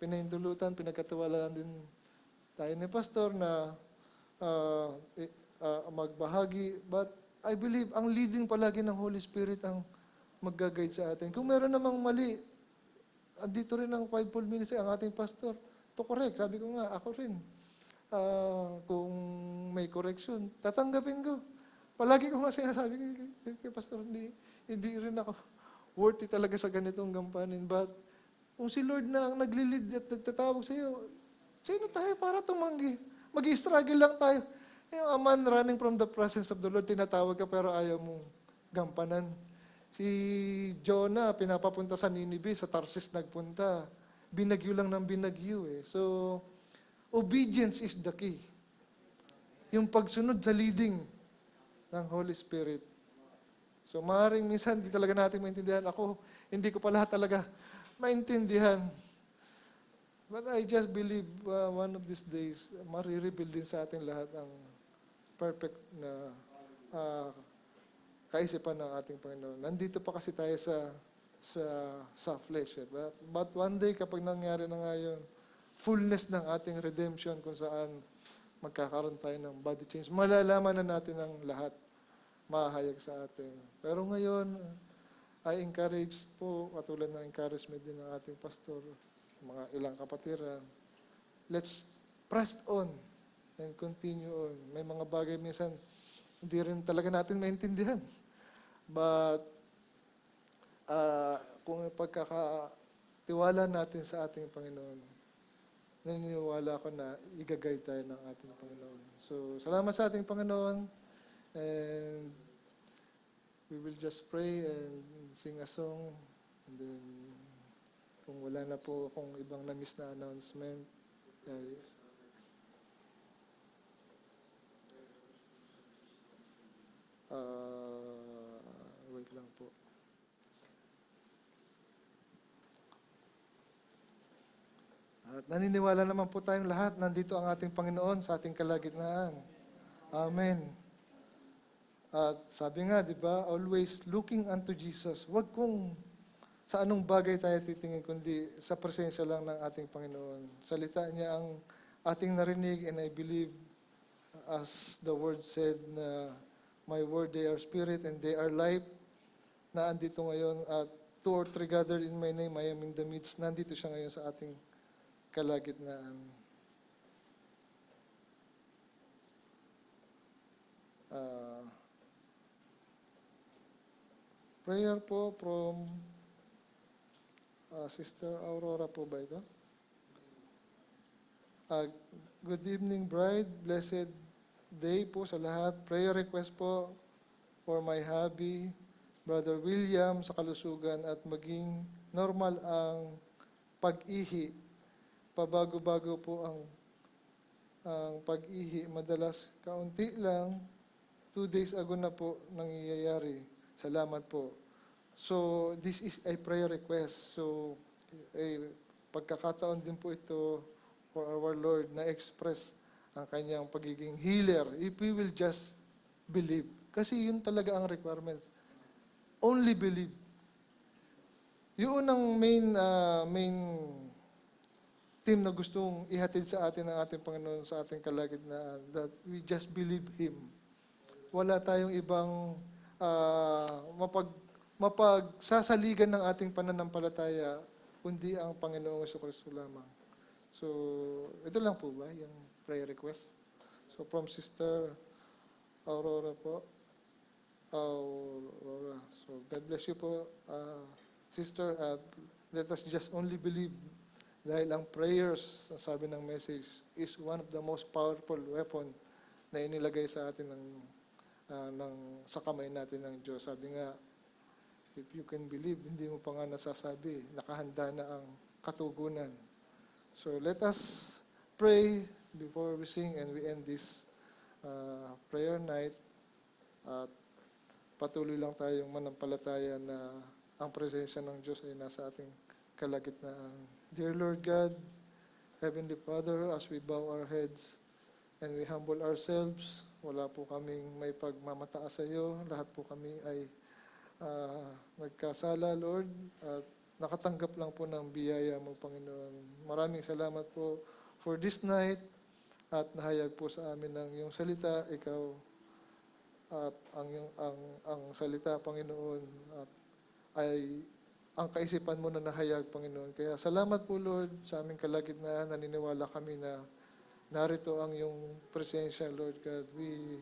pinahintulutan, pinagkatiwalaan din tayo ni Pastor na magbahagi. But I believe, ang leading palagi ng Holy Spirit ang mag-guide sa atin. Kung meron namang mali, andito rin ang fivefold ministry, ang ating pastor, to correct. Sabi ko nga, ako rin. Kung may correction, tatanggapin ko. Palagi ko nga sinasabi kay Pastor, hindi rin ako worthy talaga sa ganitong gampanin. But, kung si Lord na ang naglilid at nagtatawag sa iyo, sino tayo para tumanggi? Mag-i-struggle lang tayo. Yung a man running from the presence of the Lord, tinatawag ka pero ayaw mong gampanan. Si Jonah, pinapapunta sa Ninive, sa Tarsis nagpunta. Binagyo lang ng binagyo eh. So, obedience is the key. Yung pagsunod sa leading ng Holy Spirit. So, maaaring minsan, hindi talaga natin maintindihan. Ako, hindi ko pa lahat talaga maintindihan. But I just believe one of these days, marireveal din sa ating lahat ang perfect na kaisipan ng ating Panginoon. Nandito pa kasi tayo sa flesh. Eh. But one day, kapag nangyari na nga yun, fullness ng ating redemption kung saan magkakaroon tayo ng body change, malalaman na natin ang lahat mahayag sa atin. Pero ngayon, I encourage po, katulad ng encouragement din ng ating pastor, mga ilang kapatiran, let's press on and continue on. May mga bagay minsan, hindi rin talaga natin maintindihan. But, kung pagkakatiwala natin sa ating Panginoon, naniniwala ako na i-guide tayo ng ating Panginoon. So, salamat sa ating Panginoon. And we will just pray and sing a song. And then, kung wala na po akong ibang na-miss na announcement, ay wait lang po. At naniniwala naman po tayong lahat, nandito ang ating Panginoon sa ating kalagitnaan. Amen. At sabi nga, di ba, always looking unto Jesus. Huwag kung sa anong bagay tayo titingin, kundi sa presensya lang ng ating Panginoon. Salita niya ang ating narinig, and I believe, as the word said, na my word, they are spirit and they are life, na andito ngayon, at 2 or 3 gathered in my name, I am in the midst. Nandito siya ngayon sa ating kalagitnaan. Prayer po from Sister Aurora po ba ito? Good evening, bride. Blessed day po sa lahat. Prayer request po for my hubby, Brother William, sa kalusugan at maging normal ang pag-ihi. Pabago-bago po ang pag-ihi. Madalas kaunti lang. 2 days ago na po nangyayari. Salamat po. So, this is a prayer request. So, pagkakataon din po ito for our Lord na express ang kanyang pagiging healer. If we will just believe. Kasi yun talaga ang requirements. Only believe. Yung unang main team na gustong ihatid sa atin ng ating Panginoon sa ating kalagitnaan, that we just believe Him. Wala tayong ibang mapagsasaligan ng ating pananampalataya, kundi ang Panginoong Jesucristo lamang. So, ito lang po ba yung prayer request? So, from Sister Aurora po. Aurora. So, God bless you po, Sister. At let us just only believe. Dahil ang prayers, sabi ng message, is one of the most powerful weapon na inilagay sa atin sa kamay natin ng Diyos. Sabi nga, if you can believe, hindi mo pa nga nasasabi, nakahanda na ang katugunan. So let us pray before we sing and we end this prayer night. At patuloy lang tayong manampalataya na ang presensya ng Diyos ay nasa ating kalagitnaan. Dear Lord God, Heavenly Father, as we bow our heads and we humble ourselves, wala po kaming may pagmamataas sa iyo. Lahat po kami ay nagkasala, Lord, at nakatanggap lang po ng biyaya mo, Panginoon. Maraming salamat po for this night at nahayag po sa amin ng iyong salita. Ikaw at ang salita, Panginoon, at ay ang kaisipan mo na nahayag, Panginoon. Kaya salamat po, Lord, sa aming kalagitnaan. Naniniwala kami na narito ang iyong presensya, Lord God. We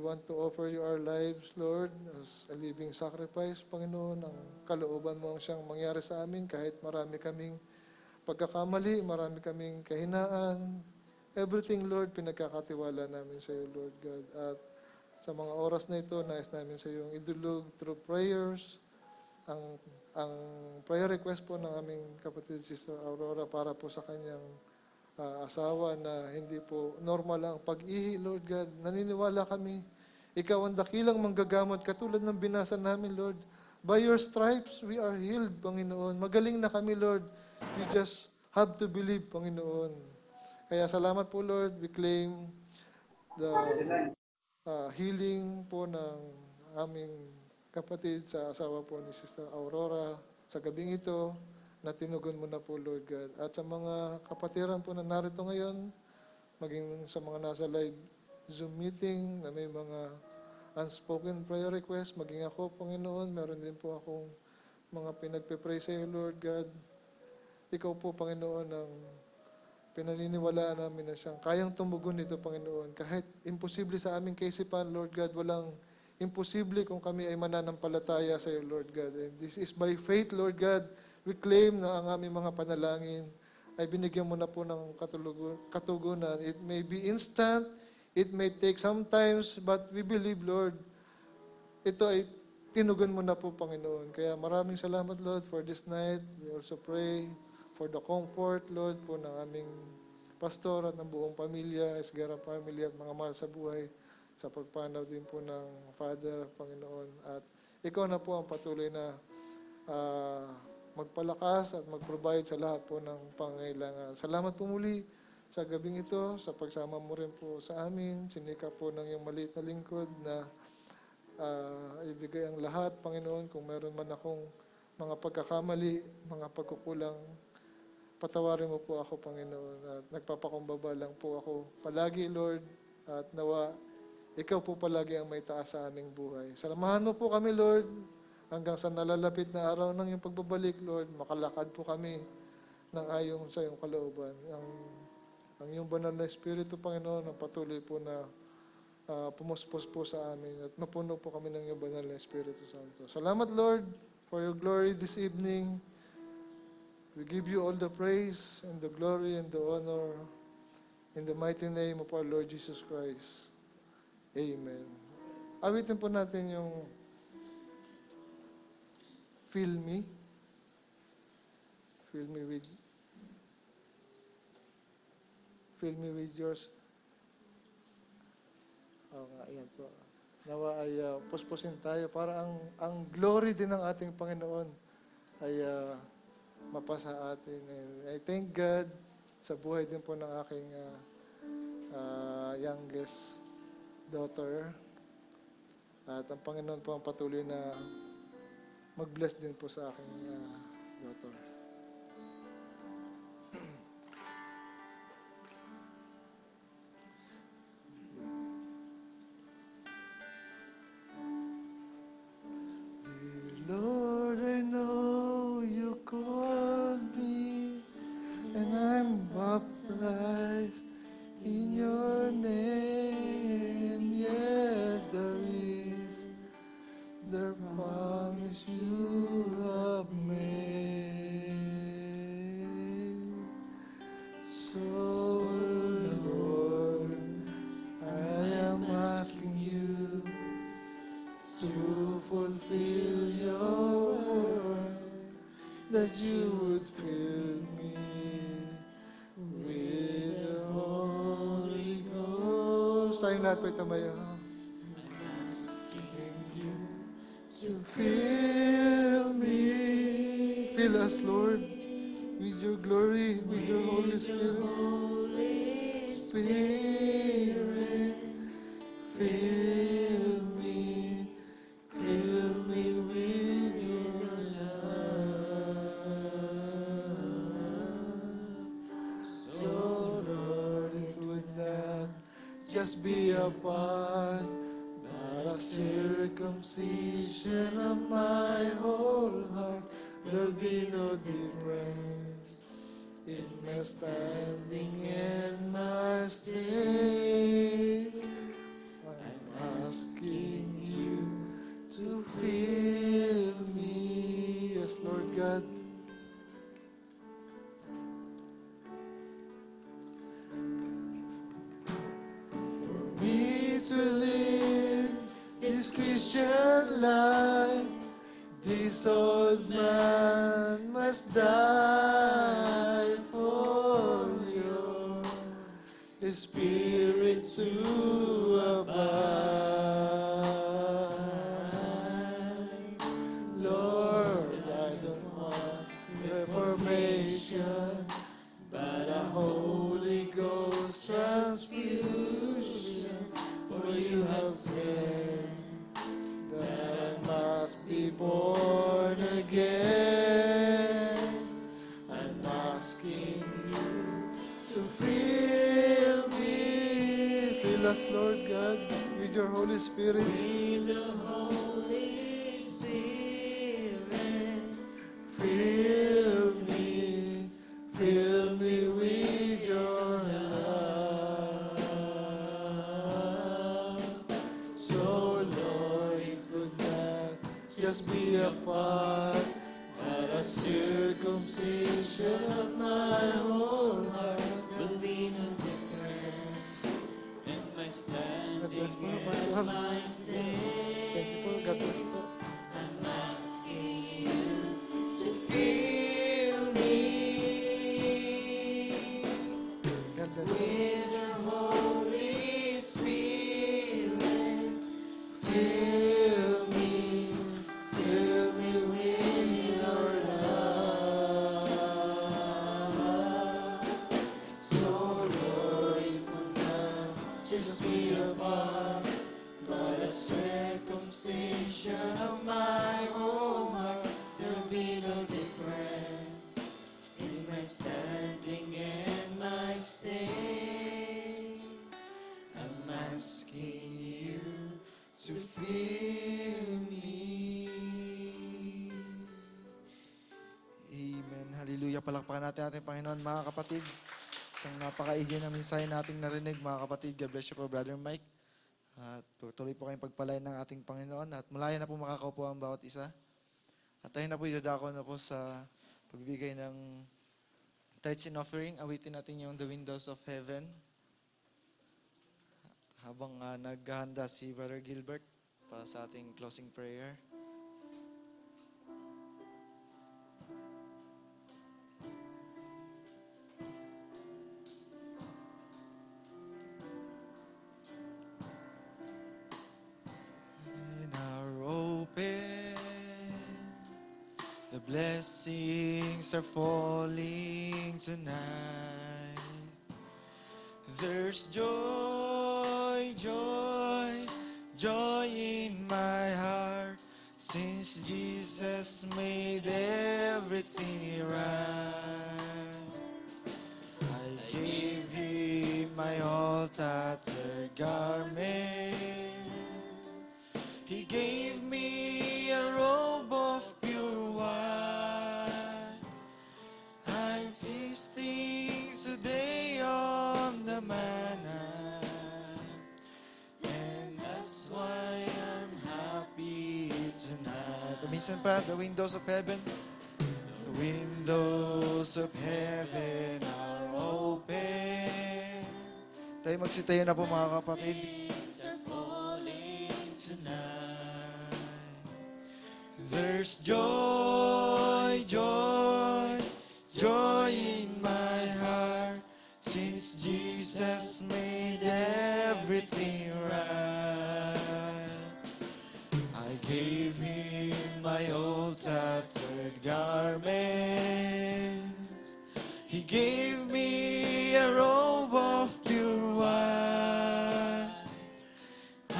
want to offer you our lives, Lord, as a living sacrifice, Panginoon. Ang kalooban mo ang siyang mangyari sa amin kahit marami kaming pagkakamali, marami kaming kahinaan. Everything, Lord, pinagkakatiwala namin sa iyo, Lord God. At sa mga oras na ito, nais namin sa iyong idulog through prayers. Ang prayer request po ng aming kapatid Sister Aurora para po sa kanyang asawa na hindi po normal ang pag-ihi, Lord God. Naniniwala kami, ikaw ang dakilang manggagamot katulad ng binasa namin, Lord. By your stripes, we are healed, Panginoon. Magaling na kami, Lord. We just have to believe, Panginoon. Kaya salamat po, Lord. We claim the healing po ng aming kapatid sa asawa po ni Sister Aurora sa gabing ito na tinugon mo na po, Lord God. At sa mga kapatiran po na narito ngayon, maging sa mga nasa live Zoom meeting na may mga unspoken prayer request, maging ako, Panginoon, meron din po akong mga pinagpe-pray sa iyo, Lord God. Ikaw po, Panginoon, ang pinaniniwalaan namin na siyang kayang tumugon nito, Panginoon. Kahit imposible sa aming kaisipan, Lord God, walang imposible kung kami ay mananampalataya sa iyo, Lord God. And this is by faith, Lord God. We claim na ang aming mga panalangin ay binigyan mo na po ng katugunan. It may be instant, it may take some times, but we believe, Lord, ito ay tinugon mo na po, Panginoon. Kaya maraming salamat, Lord, for this night. We also pray for the comfort, Lord, po ng aming pastor at ng buong pamilya, Esguerra family at mga mahal sa buhay, sa pagpanaw din po ng Father, Panginoon. At ikaw na po ang patuloy na magpalakas at mag-provide sa lahat po ng pangailangan. Salamat po muli sa gabing ito, sa pagsama mo rin po sa amin. Sinika po ng iyong maliit na lingkod na ibigay ang lahat, Panginoon. Kung meron man akong mga pagkakamali, mga pagkukulang, patawarin mo po ako, Panginoon. At nagpapakumbaba lang po ako palagi, Lord. At nawa, ikaw po palagi ang may taas sa aming buhay. Salamahan mo po kami, Lord, hanggang sa nalalapit na araw ng iyong pagbabalik, Lord. Makalakad po kami ng ayon sa iyong kalooban. Ang iyong banal na Espiritu, Panginoon, ang patuloy po na pumuspos po sa amin at mapuno po kami ng iyong banal na Espiritu Santo. Salamat, Lord, for your glory this evening. We give you all the praise and the glory and the honor In the mighty name of our Lord Jesus Christ. Amen. Awitin po natin yung Fill Me. Fill me with yours. Oo nga, yan po. Nawa ay puspusin tayo para ang glory din ng ating Panginoon ay mapasa atin. And I thank God sa buhay din po ng aking youngest daughter. At ang Panginoon po ang patuloy na mag-bless din po sa aking daughter. Dear Lord, I know you called me, and I'm baptized in your name. Yet there is the promise you have made. So, Lord, I am asking you to fulfill your word, that you would fill me with the Holy Ghost. Tayong lahat po itabayo. To fill me, fill us, Lord, with your glory, with your Holy Spirit. Fill me with your love. So, Lord, it would not just be a part, but a circumcision of my whole heart. There'll be no difference in my standing and my stay. I'm asking you to fill me. Yes, Lord God. For me to live this Christian life, this old man must die for your Spirit to abide. Lord, I don't want reformation, but a Holy Ghost transfusion. For you have said that I must be born again. I'm asking you to fill me. Fill us, Lord God, with your Holy Spirit. With the Holy Spirit. Fill me with your love. So, Lord, it could not just be a part, but a circumcision of my whole heart. There'll be no difference in my standing and my stay. Thank you po. God bless po. I'm asking you to fill me with the Holy Spirit. Fill me with your love. So, Lord, it will not just be a part, but a circumcision of my whole heart. There'll be no difference in my standing and my stay. I'm asking you to fill me. Amen. Hallelujah. Palakpakan natin ating Panginoon, mga kapatid. Isang napakaigay na mensahe nating narinig, mga kapatid. God bless you po, Brother Mike. At tuloy po kayong pagpalain ng ating Panginoon. At malaya na po makakaupo ang bawat isa. At tayo na po idadako na po sa pagbibigay ng tithes and offering. Awitin natin yung The Windows of Heaven. habang naghahanda si Brother Gilbert para sa ating closing prayer. And are open, the blessings are falling tonight. There's joy, joy, joy in my heart, since Jesus made everything right. I gave him my all-tattered garment. He gave me a robe of pure white. I'm feasting today on the manna, and that's why I'm happy tonight. Minsan pa, the windows of heaven. The windows of heaven are open. Tayo magsitayo na po mga kapatid. Are falling tonight. There's joy, joy, joy in my heart, since Jesus made everything right. I gave him my old tattered garments. He gave me a robe of pure white.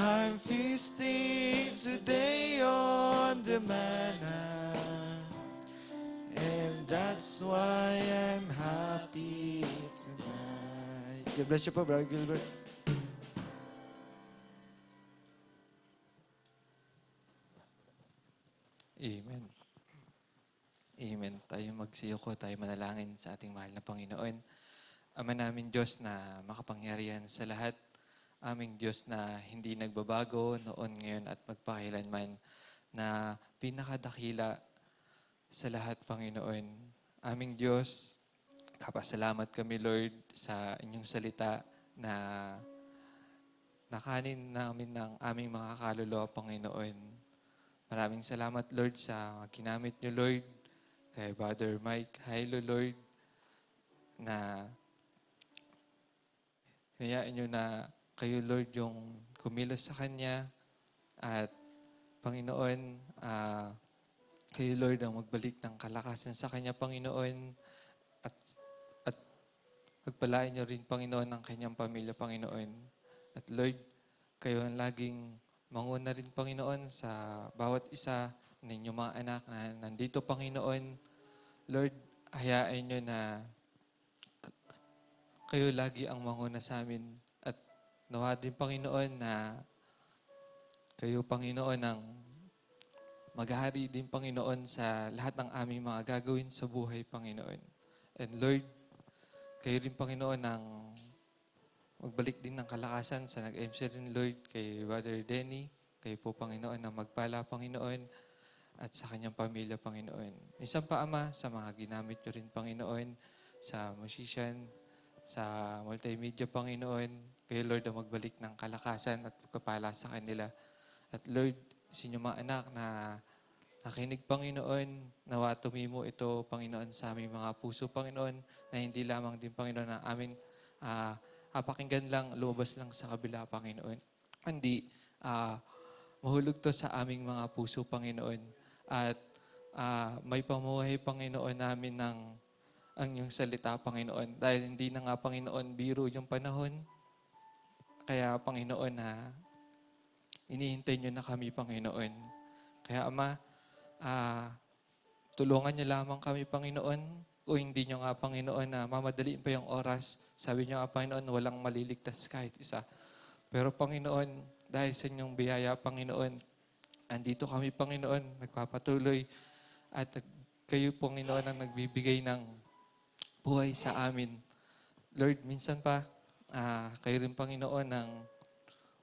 I'm feasting today on the manna, and that's why I'm happy tonight. God bless you po, Brother Gilbert. Amen. Amen. Tayo magsiyoko, tayo manalangin sa ating mahal na Panginoon. Ama namin Diyos na makapangyarihan sa lahat. Aming Diyos na hindi nagbabago noon, ngayon at magpakailanman, na pinakadakila sa lahat, Panginoon. Aming Diyos, kapasalamat kami, Lord, sa inyong salita na nakanin namin ng aming mga kaluluwa, Panginoon. Maraming salamat, Lord, sa ginamit niyo, Lord, kay Brother Mike Hailo, Lord, na hinayaan niyo na kayo, Lord, yung kumilos sa Kanya. At, Panginoon, kayo, Lord, ang magbalik ng kalakasan sa Kanya, Panginoon. At magpalain niyo rin, Panginoon, ang Kanyang pamilya, Panginoon. At, Lord, kayo ang laging manguna rin, Panginoon, sa bawat isa ninyong mga anak na nandito, Panginoon. Lord, hayaan niyo na kayo lagi ang manguna sa amin. At nawa din, Panginoon, na kayo, Panginoon, ang maghahari din, Panginoon, sa lahat ng aming mga gagawin sa buhay, Panginoon. And Lord, kayo rin, Panginoon, ang magbalik din ng kalakasan sa nag-MC rin, Lord, kay Brother Denny. Kayo po, Panginoon, ang magpala, Panginoon, at sa kanyang pamilya, Panginoon. Isang pa, Ama, sa mga ginamit nyo rin, Panginoon, sa musician, sa multimedia, Panginoon. Kayo, Lord, ang magbalik ng kalakasan at pagpapala sa kanila. At Lord, sa inyong mga anak na nakinig, Panginoon, nawa tumimo ito, Panginoon, sa aming mga puso, Panginoon, na hindi lamang din, Panginoon, na aming pakinggan lang, lumabas lang sa kabila, Panginoon. Hindi, mahulog to sa aming mga puso, Panginoon. At may pamuhay, Panginoon, namin ng ang iyong salita, Panginoon. Dahil hindi na nga, Panginoon, biro yung panahon. Kaya, Panginoon, na inihintay niyo na kami, Panginoon. Kaya, Ama, tulungan niyo lamang kami, Panginoon. Kung hindi niyo nga, Panginoon, na mamadaliin pa yung oras. Sabi niyo nga, Panginoon, walang maliligtas kahit isa. Pero, Panginoon, dahil sa inyong biyaya, Panginoon, andito kami, Panginoon, nagpapatuloy. At kayo, Panginoon, ang nagbibigay ng buhay sa amin. Lord, minsan pa, kayo rin, Panginoon, ang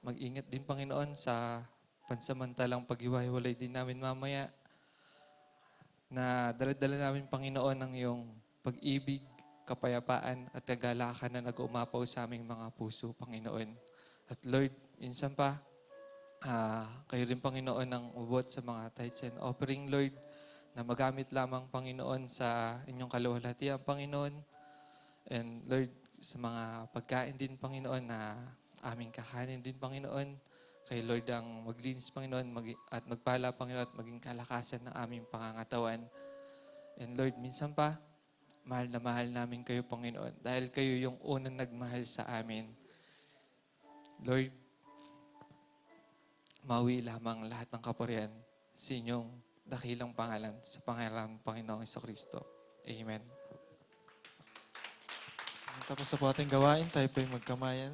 mag-ingat din, Panginoon, sa pansamantalang pag-iwahiwalay din namin mamaya. Na dala-dala namin, Panginoon, ng iyong pag-ibig, kapayapaan at kagalakan na nag-umapaw sa aming mga puso, Panginoon. At Lord, minsan pa, kayo rin Panginoon ang ubot sa mga tithes and offering, Lord, na magamit lamang, Panginoon, sa inyong kaluwalhatian, Panginoon. And Lord, sa mga pagkain din, Panginoon, na aming kakanin din, Panginoon. Kay Lord ang maglinis, Panginoon, at magpala, Panginoon, at maging kalakasan ng aming pangangatawan. And Lord, minsan pa, mahal na mahal namin kayo, Panginoon, dahil kayo yung unang nagmahal sa amin. Lord, mawi lamang lahat ng kapurihan sa inyong dakilang pangalan, sa pangalan ng Panginoong Jesucristo. Amen. Tapos na po ating gawain, tayo po ay magkamayan.